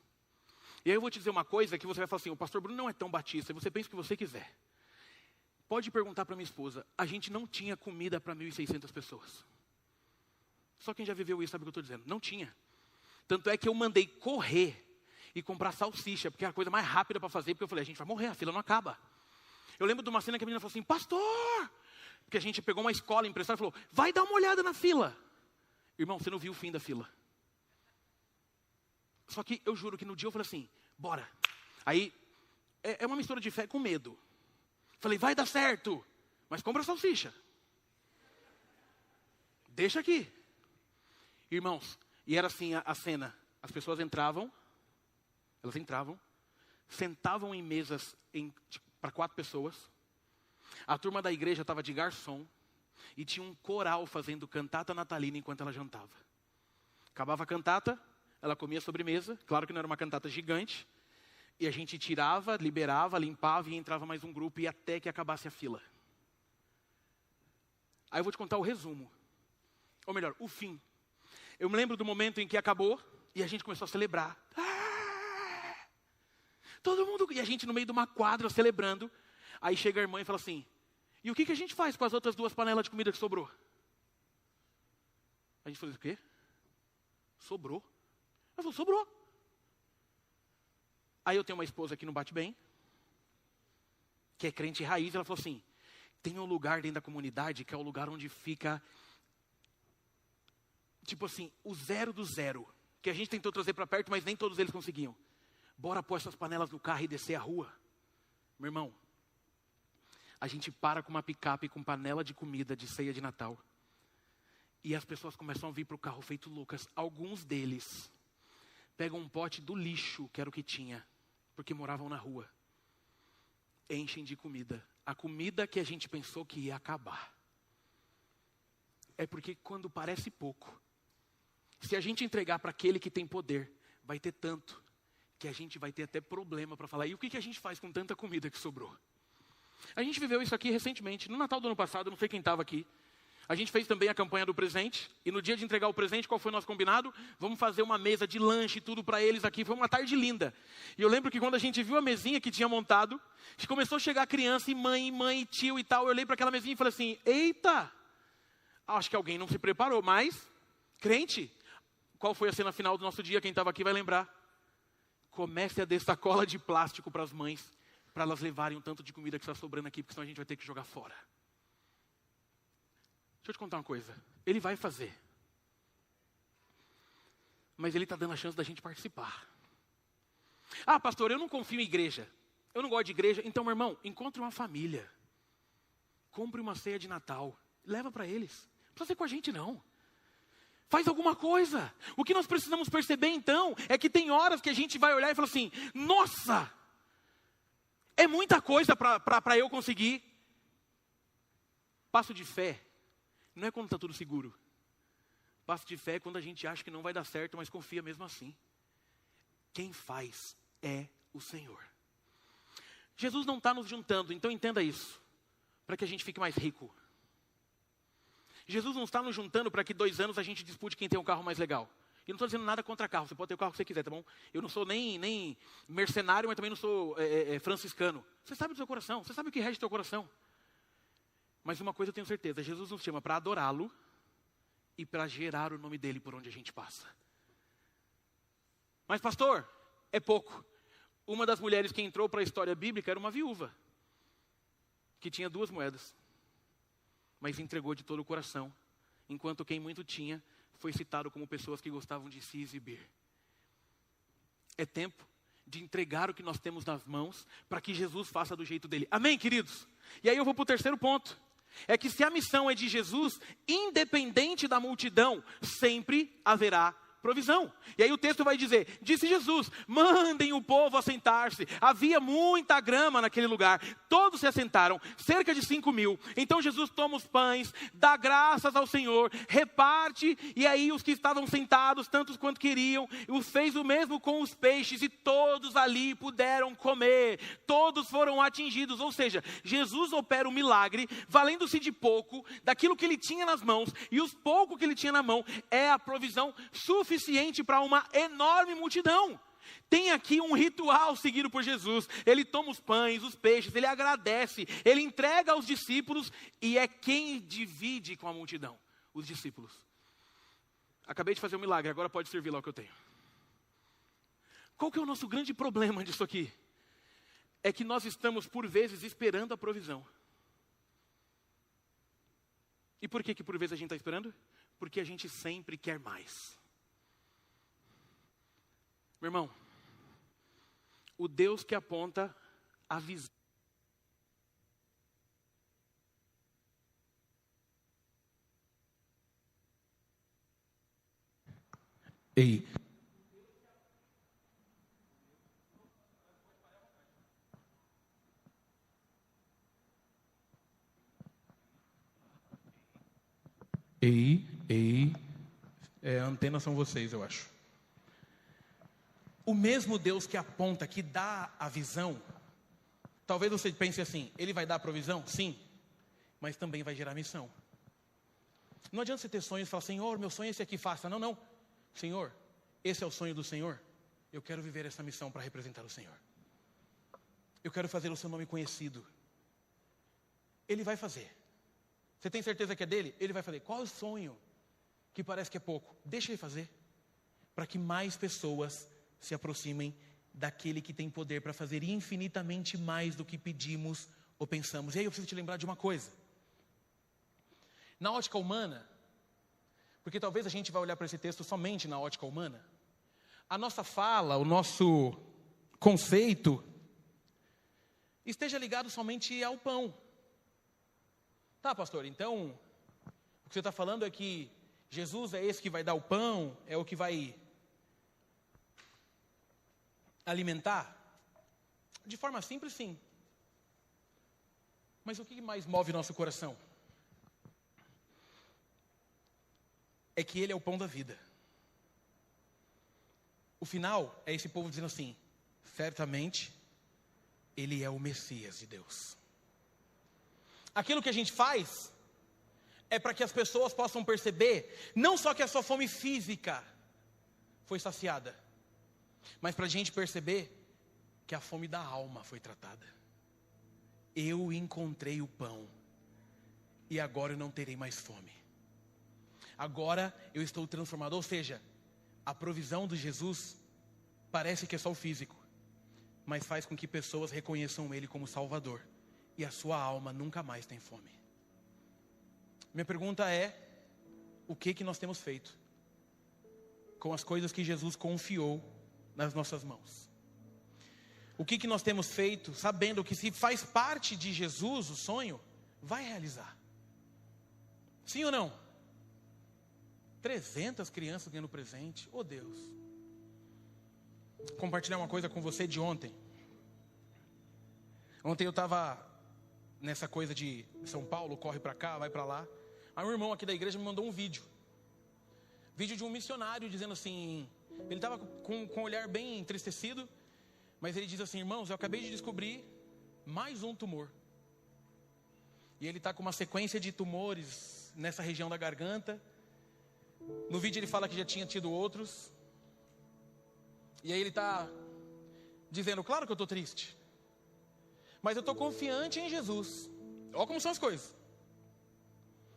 Speaker 1: E aí eu vou te dizer uma coisa que você vai falar assim, o pastor Bruno não é tão batista, você pensa o que você quiser. Pode perguntar para minha esposa, a gente não tinha comida para 1.600 pessoas. Só quem já viveu isso sabe o que eu estou dizendo. Não tinha. Tanto é que eu mandei correr e comprar salsicha, porque era a coisa mais rápida para fazer, porque eu falei, a gente vai morrer, a fila não acaba. Eu lembro de uma cena que a menina falou assim, pastor! Porque a gente pegou uma escola emprestada e falou, vai dar uma olhada na fila. Irmão, você não viu o fim da fila. Só que eu juro que no dia eu falei assim, bora. Aí, é uma mistura de fé com medo. Falei, vai dar certo, mas compra salsicha. Deixa aqui. Irmãos, e era assim a cena. As pessoas entravam, sentavam em mesas para 4 pessoas. A turma da igreja estava de garçom e tinha um coral fazendo cantata natalina enquanto ela jantava. Acabava a cantata, ela comia sobremesa, claro que não era uma cantata gigante, e a gente tirava, liberava, limpava e entrava mais um grupo e até que acabasse a fila. Aí eu vou te contar o resumo, ou melhor, o fim. Eu me lembro do momento em que acabou e a gente começou a celebrar. Todo mundo, e a gente no meio de uma quadra celebrando. Aí chega a irmã e fala assim, e o que a gente faz com as outras 2 panelas de comida que sobrou? A gente falou, o quê? Sobrou? Ela falou, sobrou. Aí eu tenho uma esposa que não bate bem, que é crente raiz, ela falou assim, tem um lugar dentro da comunidade que é o lugar onde fica, tipo assim, o 0 do 0, que a gente tentou trazer para perto, mas nem todos eles conseguiam. Bora pôr essas panelas no carro e descer a rua. Meu irmão, a gente para com uma picape com panela de comida de ceia de Natal. E as pessoas começam a vir para o carro feito loucas. Alguns deles pegam um pote do lixo, que era o que tinha, porque moravam na rua. Enchem de comida. A comida que a gente pensou que ia acabar. É porque quando parece pouco, se a gente entregar para aquele que tem poder, vai ter tanto, que a gente vai ter até problema para falar. E o que a gente faz com tanta comida que sobrou? A gente viveu isso aqui recentemente, no Natal do ano passado, não sei quem estava aqui. A gente fez também a campanha do presente, e no dia de entregar o presente, qual foi o nosso combinado? Vamos fazer uma mesa de lanche e tudo para eles aqui, foi uma tarde linda. E eu lembro que quando a gente viu a mesinha que tinha montado, começou a chegar criança e mãe, e tio e tal, eu olhei para aquela mesinha e falei assim, eita, acho que alguém não se preparou, mas, crente, qual foi a cena final do nosso dia, quem estava aqui vai lembrar. Comece a dar sacola de plástico para as mães, para elas levarem um tanto de comida que está sobrando aqui, porque senão a gente vai ter que jogar fora. Deixa eu te contar uma coisa. Ele vai fazer. Mas ele está dando a chance da gente participar. Ah, pastor, eu não confio em igreja. Eu não gosto de igreja. Então, meu irmão, encontre uma família. Compre uma ceia de Natal. Leva para eles. Não precisa ser com a gente, não. Faz alguma coisa. O que nós precisamos perceber, então, é que tem horas que a gente vai olhar e falar assim, nossa, é muita coisa para eu conseguir. Passo de fé não é quando está tudo seguro. Passo de fé é quando a gente acha que não vai dar certo, mas confia mesmo assim. Quem faz é o Senhor. Jesus não está nos juntando, então entenda isso, para que a gente fique mais rico. Jesus não está nos juntando para que 2 anos a gente dispute quem tem um carro mais legal. E não estou dizendo nada contra carro, você pode ter o carro que você quiser, tá bom? Eu não sou nem mercenário, mas também não sou franciscano. Você sabe do seu coração, você sabe o que rege do seu coração. Mas uma coisa eu tenho certeza, Jesus nos chama para adorá-lo e para gerar o nome dele por onde a gente passa. Mas pastor, é pouco. Uma das mulheres que entrou para a história bíblica era uma viúva, que tinha 2 moedas, mas entregou de todo o coração, enquanto quem muito tinha foi citado como pessoas que gostavam de se exibir. É tempo de entregar o que nós temos nas mãos para que Jesus faça do jeito dele. Amém, queridos? E aí eu vou para o terceiro ponto. É que se a missão é de Jesus, independente da multidão, sempre haverá provisão. E aí o texto vai dizer, disse Jesus, mandem o povo assentar-se. Havia muita grama naquele lugar. Todos se assentaram, cerca de 5.000. Então Jesus toma os pães, dá graças ao Senhor, reparte, e aí os que estavam sentados, tantos quanto queriam, os fez o mesmo com os peixes, e todos ali puderam comer. Todos foram atingidos. Ou seja, Jesus opera um milagre, valendo-se de pouco, daquilo que ele tinha nas mãos, e os pouco que ele tinha na mão é a provisão suficiente para uma enorme multidão. Tem aqui um ritual seguido por Jesus. Ele toma os pães, os peixes, ele agradece, ele entrega aos discípulos e é quem divide com a multidão, os discípulos. Acabei de fazer um milagre, agora pode servir lá o que eu tenho. Qual que é o nosso grande problema disso aqui? É que nós estamos por vezes esperando a provisão. E por que por vezes a gente está esperando? Porque a gente sempre quer mais. Meu irmão, o Deus que aponta a visão. Ei. Antenas são vocês, eu acho. O mesmo Deus que aponta, que dá a visão, talvez você pense assim, ele vai dar a provisão? Sim, mas também vai gerar missão. Não adianta você ter sonhos e falar, Senhor, meu sonho é esse aqui, faça. Não, não. Senhor, esse é o sonho do Senhor. Eu quero viver essa missão para representar o Senhor. Eu quero fazer o seu nome conhecido. Ele vai fazer. Você tem certeza que é dele? Ele vai fazer. Qual é o sonho que parece que é pouco? Deixa ele fazer. Para que mais pessoas se aproximem daquele que tem poder para fazer infinitamente mais do que pedimos ou pensamos. E aí eu preciso te lembrar de uma coisa. Na ótica humana, porque talvez a gente vai olhar para esse texto somente na ótica humana, a nossa fala, o nosso conceito, esteja ligado somente ao pão. Tá, pastor, então, o que você está falando é que Jesus é esse que vai dar o pão, é o que vai alimentar? De forma simples, sim. Mas o que mais move nosso coração? É que Ele é o pão da vida. O final é esse povo dizendo assim, certamente, Ele é o Messias de Deus. Aquilo que a gente faz é para que as pessoas possam perceber, não só que a sua fome física foi saciada, mas para a gente perceber que a fome da alma foi tratada. Eu encontrei o pão e agora eu não terei mais fome. Agora eu estou transformado, ou seja, a provisão de Jesus parece que é só o físico, mas faz com que pessoas reconheçam Ele como Salvador e a sua alma nunca mais tem fome. Minha pergunta é, o que nós temos feito com as coisas que Jesus confiou nas nossas mãos? O que nós temos feito sabendo que se faz parte de Jesus o sonho, vai realizar? Sim ou não? 300 crianças ganhando presente, oh Deus. Vou compartilhar uma coisa com você de ontem. Ontem eu estava nessa coisa de São Paulo, corre para cá, vai para lá. Aí um irmão aqui da igreja me mandou um vídeo de um missionário dizendo assim, ele estava com um olhar bem entristecido, mas ele diz assim, irmãos, eu acabei de descobrir mais um tumor. E ele está com uma sequência de tumores nessa região da garganta. No vídeo ele fala que já tinha tido outros. E aí ele está dizendo, claro que eu estou triste, mas eu estou confiante em Jesus. Olha como são as coisas.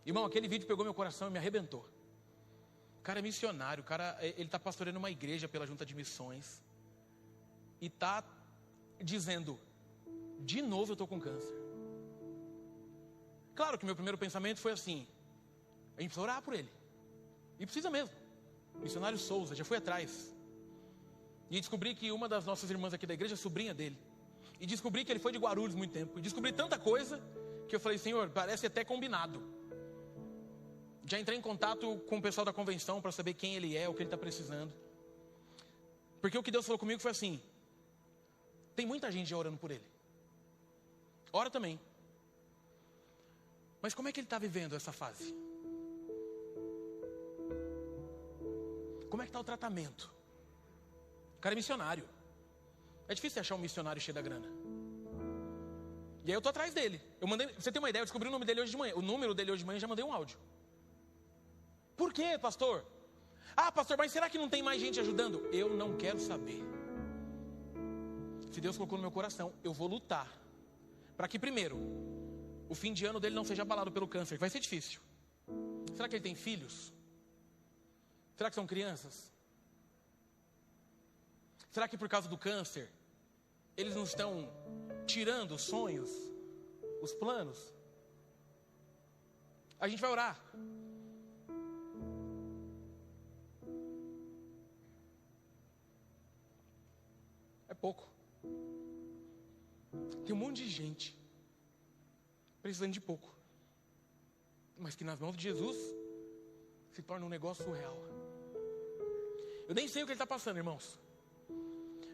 Speaker 1: Irmão, aquele vídeo pegou meu coração e me arrebentou. O cara é missionário, ele está pastoreando uma igreja pela junta de missões. E está dizendo, de novo eu estou com câncer. Claro que meu primeiro pensamento foi assim, a gente precisa orar por ele. E precisa mesmo. Missionário Souza, já fui atrás. E descobri que uma das nossas irmãs aqui da igreja é sobrinha dele. E descobri que ele foi de Guarulhos muito tempo. E descobri tanta coisa que eu falei, Senhor, parece até combinado. Já entrei em contato com o pessoal da convenção para saber quem ele é, o que ele está precisando. Porque o que Deus falou comigo foi assim, tem muita gente já orando por ele. Ora também. Mas como é que ele está vivendo essa fase? Como é que está o tratamento? O cara é missionário. É difícil achar um missionário cheio da grana. E aí eu tô atrás dele. Eu mandei, pra você ter uma ideia, eu descobri o nome dele hoje de manhã. O número dele hoje de manhã, eu já mandei um áudio. Por quê, pastor? Ah, pastor, mas será que não tem mais gente ajudando? Eu não quero saber. Se Deus colocou no meu coração, eu vou lutar para que primeiro, o fim de ano dele não seja abalado pelo câncer. Vai ser difícil. Será que ele tem filhos? Será que são crianças? Será que por causa do câncer, eles não estão tirando os sonhos, os planos? A gente vai orar. É pouco. Tem um monte de gente precisando de pouco, mas que nas mãos de Jesus se torna um negócio surreal. Eu nem sei o que ele está passando, irmãos,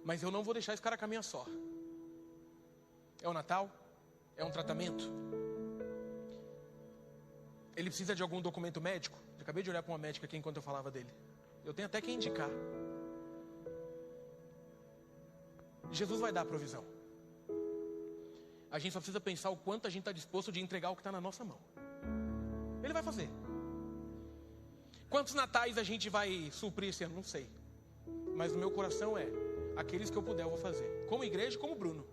Speaker 1: mas eu não vou deixar esse cara caminhar só. É o Natal? É um tratamento? Ele precisa de algum documento médico? Eu acabei de olhar para uma médica aqui enquanto eu falava dele. Eu tenho até que indicar. Jesus vai dar a provisão. A gente só precisa pensar o quanto a gente está disposto de entregar o que está na nossa mão. Ele vai fazer. Quantos natais a gente vai suprir esse ano? Não sei. Mas o meu coração é, aqueles que eu puder eu vou fazer. Como igreja e como Bruno.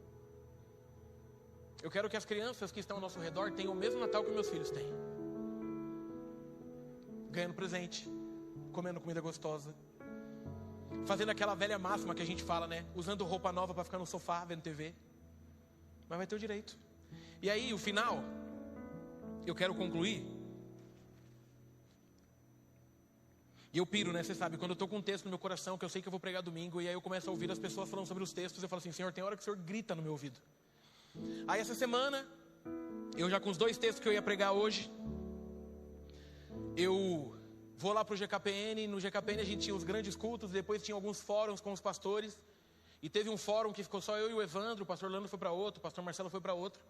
Speaker 1: Eu quero que as crianças que estão ao nosso redor tenham o mesmo Natal que meus filhos têm. Ganhando presente, comendo comida gostosa, fazendo aquela velha máxima que a gente fala, né? Usando roupa nova para ficar no sofá, vendo TV. Mas vai ter o direito. E aí, o final, eu quero concluir. E eu piro, né? Você sabe, quando eu estou com um texto no meu coração, que eu sei que eu vou pregar domingo, e aí eu começo a ouvir as pessoas falando sobre os textos, eu falo assim, Senhor, tem hora que o Senhor grita no meu ouvido. Aí essa semana, eu já com os 2 textos que eu ia pregar hoje, eu vou lá para o GKPN. No GKPN a gente tinha os grandes cultos, depois tinha alguns fóruns com os pastores. E teve um fórum que ficou só eu e o Evandro, o pastor Lando foi para outro, o pastor Marcelo foi para outro.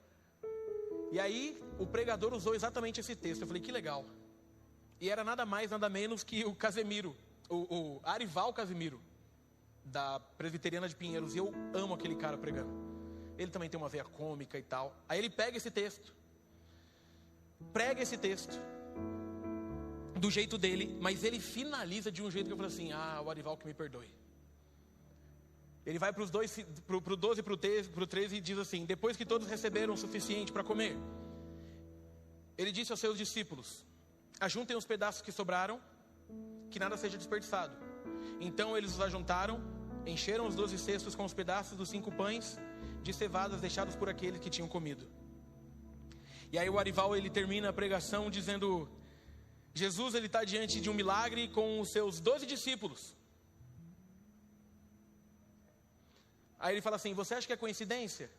Speaker 1: E aí o pregador usou exatamente esse texto. Eu falei, que legal. E era nada mais, nada menos que o Casemiro, o Arival Casemiro, da Presbiteriana de Pinheiros. E eu amo aquele cara pregando. Ele também tem uma veia cômica e tal. Aí ele pega esse texto, prega esse texto do jeito dele, mas ele finaliza de um jeito que eu falo assim, o Arival que me perdoe. Ele vai para os 12 e para o 13 e diz assim, depois que todos receberam o suficiente para comer, ele disse aos seus discípulos, ajuntem os pedaços que sobraram, que nada seja desperdiçado. Então eles os ajuntaram, encheram os 12 cestos com os pedaços dos 5 pães de cevadas deixados por aqueles que tinham comido. E aí o Arival, ele termina a pregação dizendo, Jesus, ele está diante de um milagre com os seus 12 discípulos. Aí ele fala assim, você acha que é coincidência?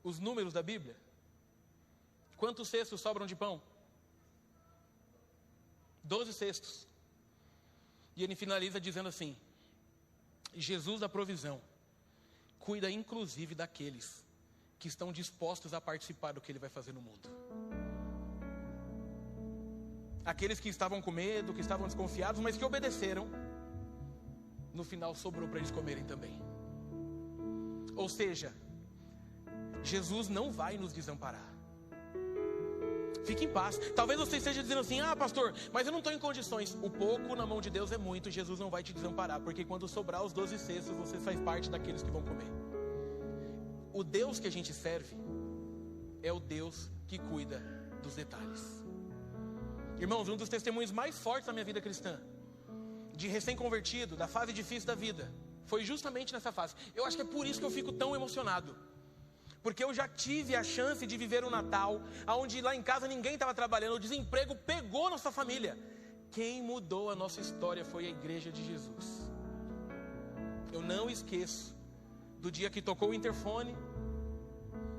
Speaker 1: Os números da Bíblia? Quantos cestos sobram de pão? 12 cestos. E ele finaliza dizendo assim, Jesus da provisão cuida inclusive daqueles que estão dispostos a participar do que ele vai fazer no mundo. Aqueles que estavam com medo, que estavam desconfiados, mas que obedeceram, no final sobrou para eles comerem também. Ou seja, Jesus não vai nos desamparar. Fique em paz. Talvez você esteja dizendo assim, pastor, mas eu não estou em condições. O pouco na mão de Deus é muito. Jesus não vai te desamparar, porque quando sobrar os 12 cestos, você faz parte daqueles que vão comer. O Deus que a gente serve é o Deus que cuida dos detalhes. Irmãos, um dos testemunhos mais fortes da minha vida cristã, de recém-convertido, da fase difícil da vida, foi justamente nessa fase. Eu acho que é por isso que eu fico tão emocionado. Porque eu já tive a chance de viver um Natal onde lá em casa ninguém estava trabalhando, o desemprego pegou nossa família. Quem mudou a nossa história foi a igreja de Jesus. Eu não esqueço do dia que tocou o interfone.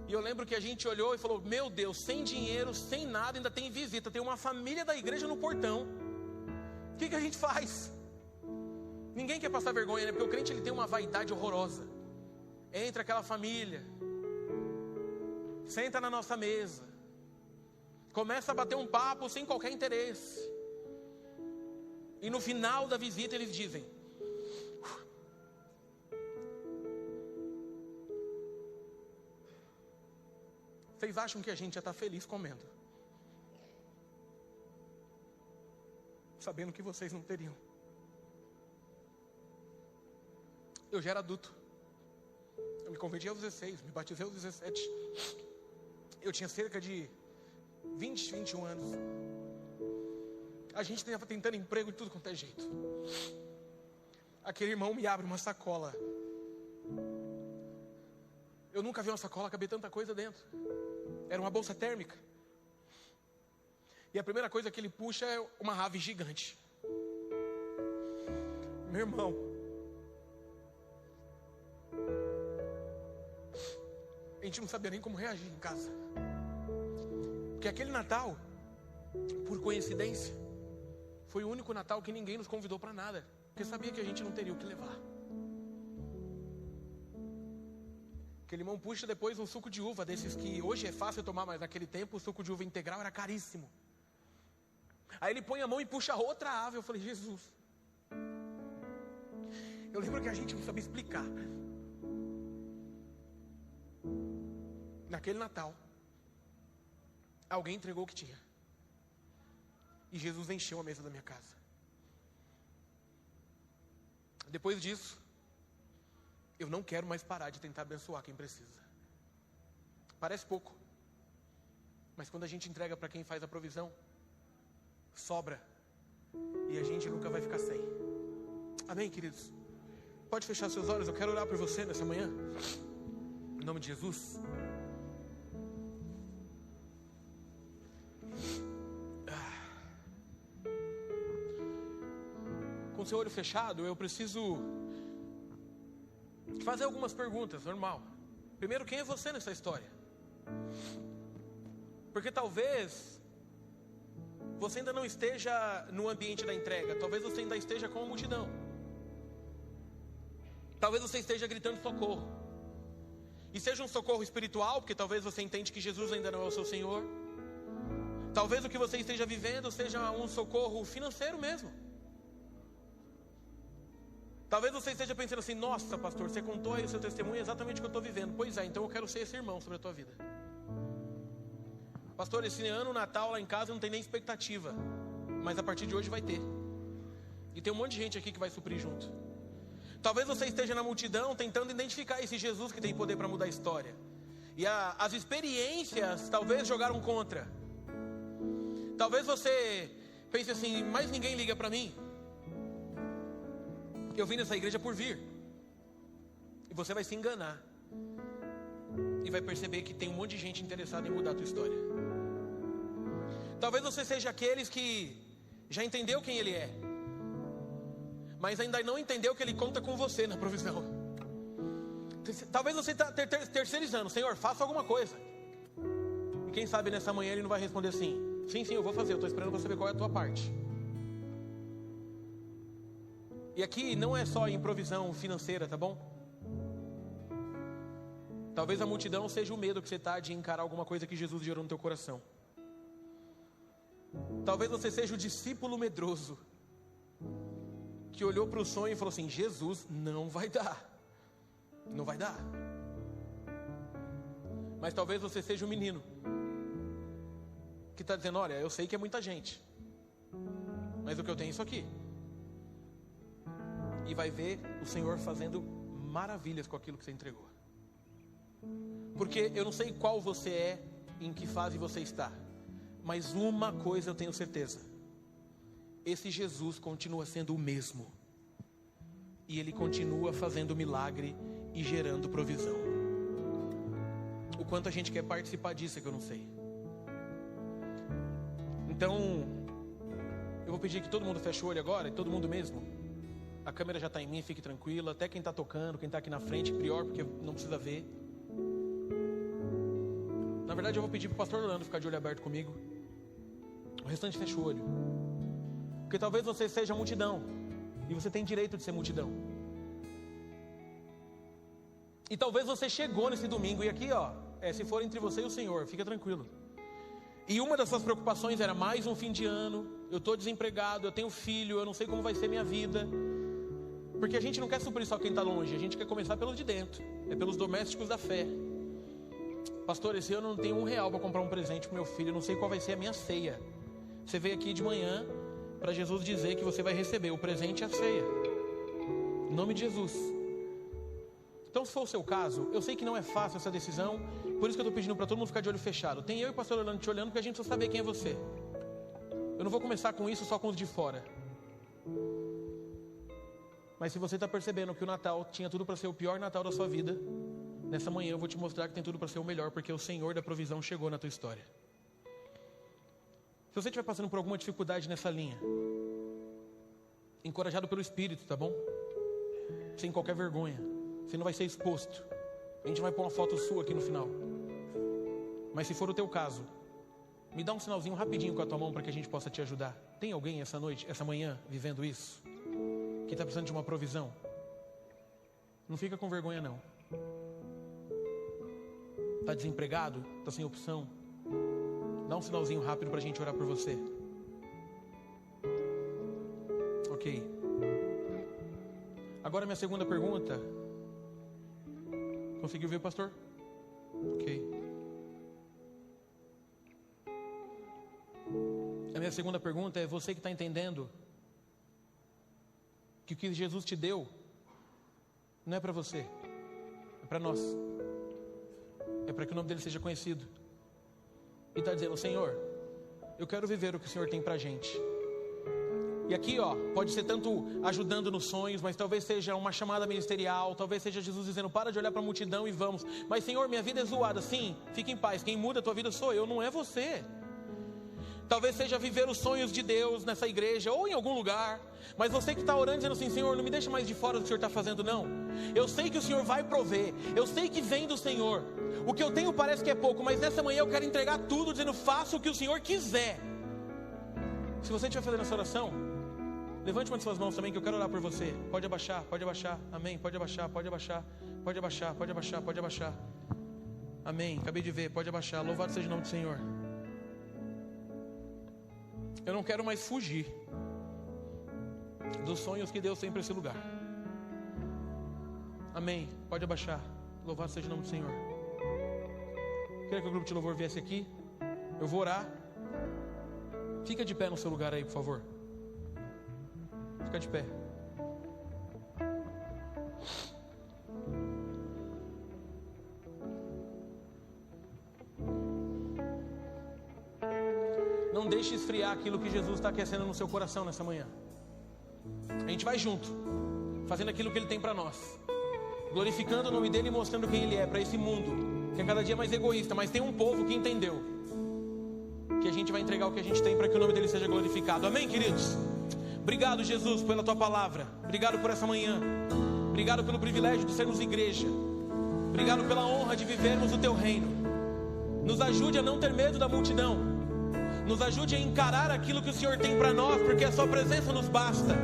Speaker 1: E eu lembro que a gente olhou e falou: meu Deus, sem dinheiro, sem nada, ainda tem visita, tem uma família da igreja no portão. O que a gente faz? Ninguém quer passar vergonha, né? Porque o crente ele tem uma vaidade horrorosa. Entra aquela família, senta na nossa mesa, começa a bater um papo sem qualquer interesse. E no final da visita eles dizem: vocês acham que a gente já está feliz comendo, sabendo que vocês não teriam? Eu já era adulto. Eu me converti aos 16, me batizei aos 17. Eu tinha cerca de 20, 21 anos. A gente estava tentando emprego de tudo quanto é jeito. Aquele irmão me abre uma sacola. Eu nunca vi uma sacola caber tanta coisa dentro. Era uma bolsa térmica. E a primeira coisa que ele puxa é uma ave gigante. Meu irmão, a gente não sabia nem como reagir em casa. Porque aquele Natal, por coincidência, foi o único Natal que ninguém nos convidou para nada. Porque sabia que a gente não teria o que levar. Aquele irmão puxa depois um suco de uva, desses que hoje é fácil tomar, mas naquele tempo o suco de uva integral era caríssimo. Aí ele põe a mão e puxa outra ave. Eu falei: Jesus. Eu lembro que a gente não sabia explicar. Naquele Natal, alguém entregou o que tinha. E Jesus encheu a mesa da minha casa. Depois disso, eu não quero mais parar de tentar abençoar quem precisa. Parece pouco, mas quando a gente entrega para quem faz a provisão, sobra. E a gente nunca vai ficar sem. Amém, queridos? Pode fechar seus olhos, eu quero orar por você nessa manhã. Em nome de Jesus. Com seu olho fechado, eu preciso fazer algumas perguntas, normal. Primeiro, quem é você nessa história? Porque talvez você ainda não esteja no ambiente da entrega. Talvez você ainda esteja com a multidão. Talvez você esteja gritando socorro. E seja um socorro espiritual, porque talvez você entende que Jesus ainda não é o seu Senhor. Talvez o que você esteja vivendo seja um socorro financeiro mesmo. Talvez você esteja pensando assim: nossa, pastor, você contou aí o seu testemunho, é exatamente o que eu estou vivendo. Pois é, então eu quero ser esse irmão sobre a tua vida. Pastor, esse ano, Natal lá em casa não tem nem expectativa, mas a partir de hoje vai ter. E tem um monte de gente aqui que vai suprir junto. Talvez você esteja na multidão tentando identificar esse Jesus que tem poder para mudar a história. E as experiências talvez jogaram contra. Talvez você pense assim: mas ninguém liga para mim. Eu vim nessa igreja por vir. E você vai se enganar. E vai perceber que tem um monte de gente interessada em mudar a tua história. Talvez você seja aqueles que já entendeu quem Ele é, mas ainda não entendeu que Ele conta com você na provisão. Talvez você está terceirizando: Senhor, faça alguma coisa. E quem sabe nessa manhã Ele não vai responder assim: sim, eu vou fazer, eu estou esperando para saber qual é a tua parte. E aqui não é só em provisão financeira, tá bom? Talvez a multidão seja o medo que você está de encarar alguma coisa que Jesus gerou no teu coração. Talvez você seja o discípulo medroso que olhou para o sonho e falou assim: Jesus, não vai dar. Não vai dar. Mas talvez você seja o menino que está dizendo: olha, eu sei que é muita gente, mas o que eu tenho é isso aqui. E vai ver o Senhor fazendo maravilhas com aquilo que você entregou. Porque eu não sei qual você é, em que fase você está, mas uma coisa eu tenho certeza: esse Jesus continua sendo o mesmo. E Ele continua fazendo milagre e gerando provisão. O quanto a gente quer participar disso é que eu não sei. Então, eu vou pedir que todo mundo feche o olho agora, e todo mundo mesmo. A câmera já está em mim, fique tranquila. Até quem está tocando, quem está aqui na frente, pior, porque não precisa ver. Na verdade, eu vou pedir para o pastor Orlando ficar de olho aberto comigo. O restante fecha o olho. Porque talvez você seja multidão. E você tem direito de ser multidão. E talvez você chegou nesse domingo. E aqui, se for entre você e o Senhor, fica tranquilo. E uma das suas preocupações era mais um fim de ano. Eu estou desempregado, eu tenho filho, eu não sei como vai ser minha vida. Porque a gente não quer suprir só quem está longe. A gente quer começar pelos de dentro. É pelos domésticos da fé. Pastor, esse ano eu não tenho R$1 para comprar um presente para meu filho. Eu não sei qual vai ser a minha ceia. Você veio aqui de manhã para Jesus dizer que você vai receber o presente e a ceia. Em nome de Jesus. Então, se for o seu caso, eu sei que não é fácil essa decisão. Por isso que eu estou pedindo para todo mundo ficar de olho fechado. Tem eu e o pastor Orlando te olhando, porque a gente precisa saber quem é você. Eu não vou começar com isso só com os de fora. Mas se você está percebendo que o Natal tinha tudo para ser o pior Natal da sua vida, nessa manhã eu vou te mostrar que tem tudo para ser o melhor, porque o Senhor da provisão chegou na tua história. Se você estiver passando por alguma dificuldade nessa linha, encorajado pelo Espírito, tá bom? Sem qualquer vergonha. Você não vai ser exposto. A gente vai pôr uma foto sua aqui no final. Mas se for o teu caso, me dá um sinalzinho rapidinho com a tua mão para que a gente possa te ajudar. Tem alguém essa noite, essa manhã, vivendo isso? Que está precisando de uma provisão? Não fica com vergonha não. Está desempregado? Está sem opção? Dá um sinalzinho rápido para a gente orar por você. Ok. Agora minha segunda pergunta. Conseguiu ver, pastor? Ok. A minha segunda pergunta é: você que está entendendo que o que Jesus te deu não é para você, é para nós. É para que o nome dele seja conhecido. E está dizendo: Senhor, eu quero viver o que o Senhor tem para a gente. E aqui, pode ser tanto ajudando nos sonhos, mas talvez seja uma chamada ministerial, talvez seja Jesus dizendo: para de olhar para a multidão e vamos. Mas Senhor, minha vida é zoada. Sim, fique em paz, quem muda a tua vida sou eu, não é você. Talvez seja viver os sonhos de Deus nessa igreja ou em algum lugar. Mas você que está orando dizendo assim: Senhor, não me deixa mais de fora do que o Senhor está fazendo, não. Eu sei que o Senhor vai prover, eu sei que vem do Senhor. O que eu tenho parece que é pouco, mas nessa manhã eu quero entregar tudo, dizendo: faça o que o Senhor quiser. Se você estiver fazendo essa oração, levante uma de suas mãos também, que eu quero orar por você. Pode abaixar, amém. Pode abaixar, pode abaixar, pode abaixar, pode abaixar, pode abaixar. Amém, acabei de ver, pode abaixar. Louvado seja o nome do Senhor. Eu não quero mais fugir dos sonhos que Deus tem para esse lugar. Amém, pode abaixar. Louvado seja o nome do Senhor. Queria que o grupo de louvor viesse aqui. Eu vou orar. Fica de pé no seu lugar aí, por favor. Fica de pé. Não deixe esfriar aquilo que Jesus está aquecendo no seu coração nessa manhã. A gente vai junto, fazendo aquilo que Ele tem para nós, glorificando o nome dEle e mostrando quem Ele é para esse mundo, que é cada dia mais egoísta. Mas tem um povo que entendeu que a gente vai entregar o que a gente tem para que o nome dEle seja glorificado. Amém, queridos? Obrigado, Jesus, pela Tua palavra. Obrigado por essa manhã. Obrigado pelo privilégio de sermos igreja. Obrigado pela honra de vivermos o Teu reino. Nos ajude a não ter medo da multidão. Nos ajude a encarar aquilo que o Senhor tem para nós, porque a Sua presença nos basta.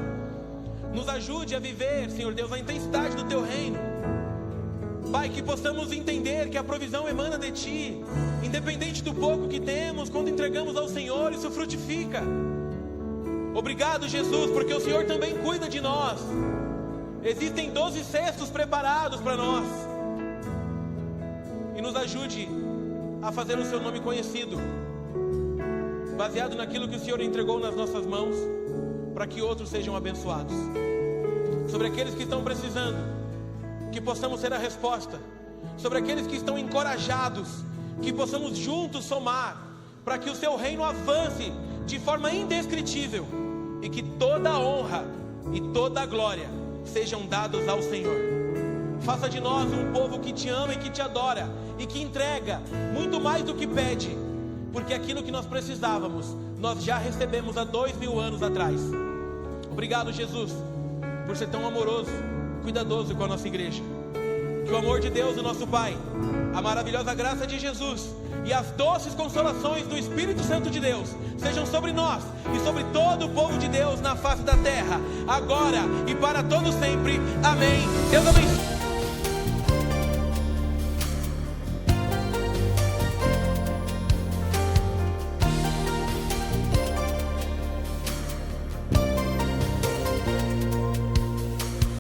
Speaker 1: Nos ajude a viver, Senhor Deus, a intensidade do Teu reino. Pai, que possamos entender que a provisão emana de Ti. Independente do pouco que temos, quando entregamos ao Senhor, isso frutifica. Obrigado, Jesus, porque o Senhor também cuida de nós. Existem 12 cestos preparados para nós. E nos ajude a fazer o Seu nome conhecido, baseado naquilo que o Senhor entregou nas nossas mãos, para que outros sejam abençoados. Sobre aqueles que estão precisando, que possamos ser a resposta. Sobre aqueles que estão encorajados, que possamos juntos somar, para que o Seu reino avance de forma indescritível, e que toda a honra e toda a glória sejam dados ao Senhor. Faça de nós um povo que Te ama e que Te adora, e que entrega muito mais do que pede, porque aquilo que nós precisávamos, nós já recebemos há 2000 anos atrás. Obrigado, Jesus. por ser tão amoroso, cuidadoso com a nossa igreja. Que o amor de Deus, o nosso Pai, a maravilhosa graça de Jesus e as doces consolações do Espírito Santo de Deus sejam sobre nós e sobre todo o povo de Deus na face da terra, agora e para todo sempre. Amém. Deus abençoe.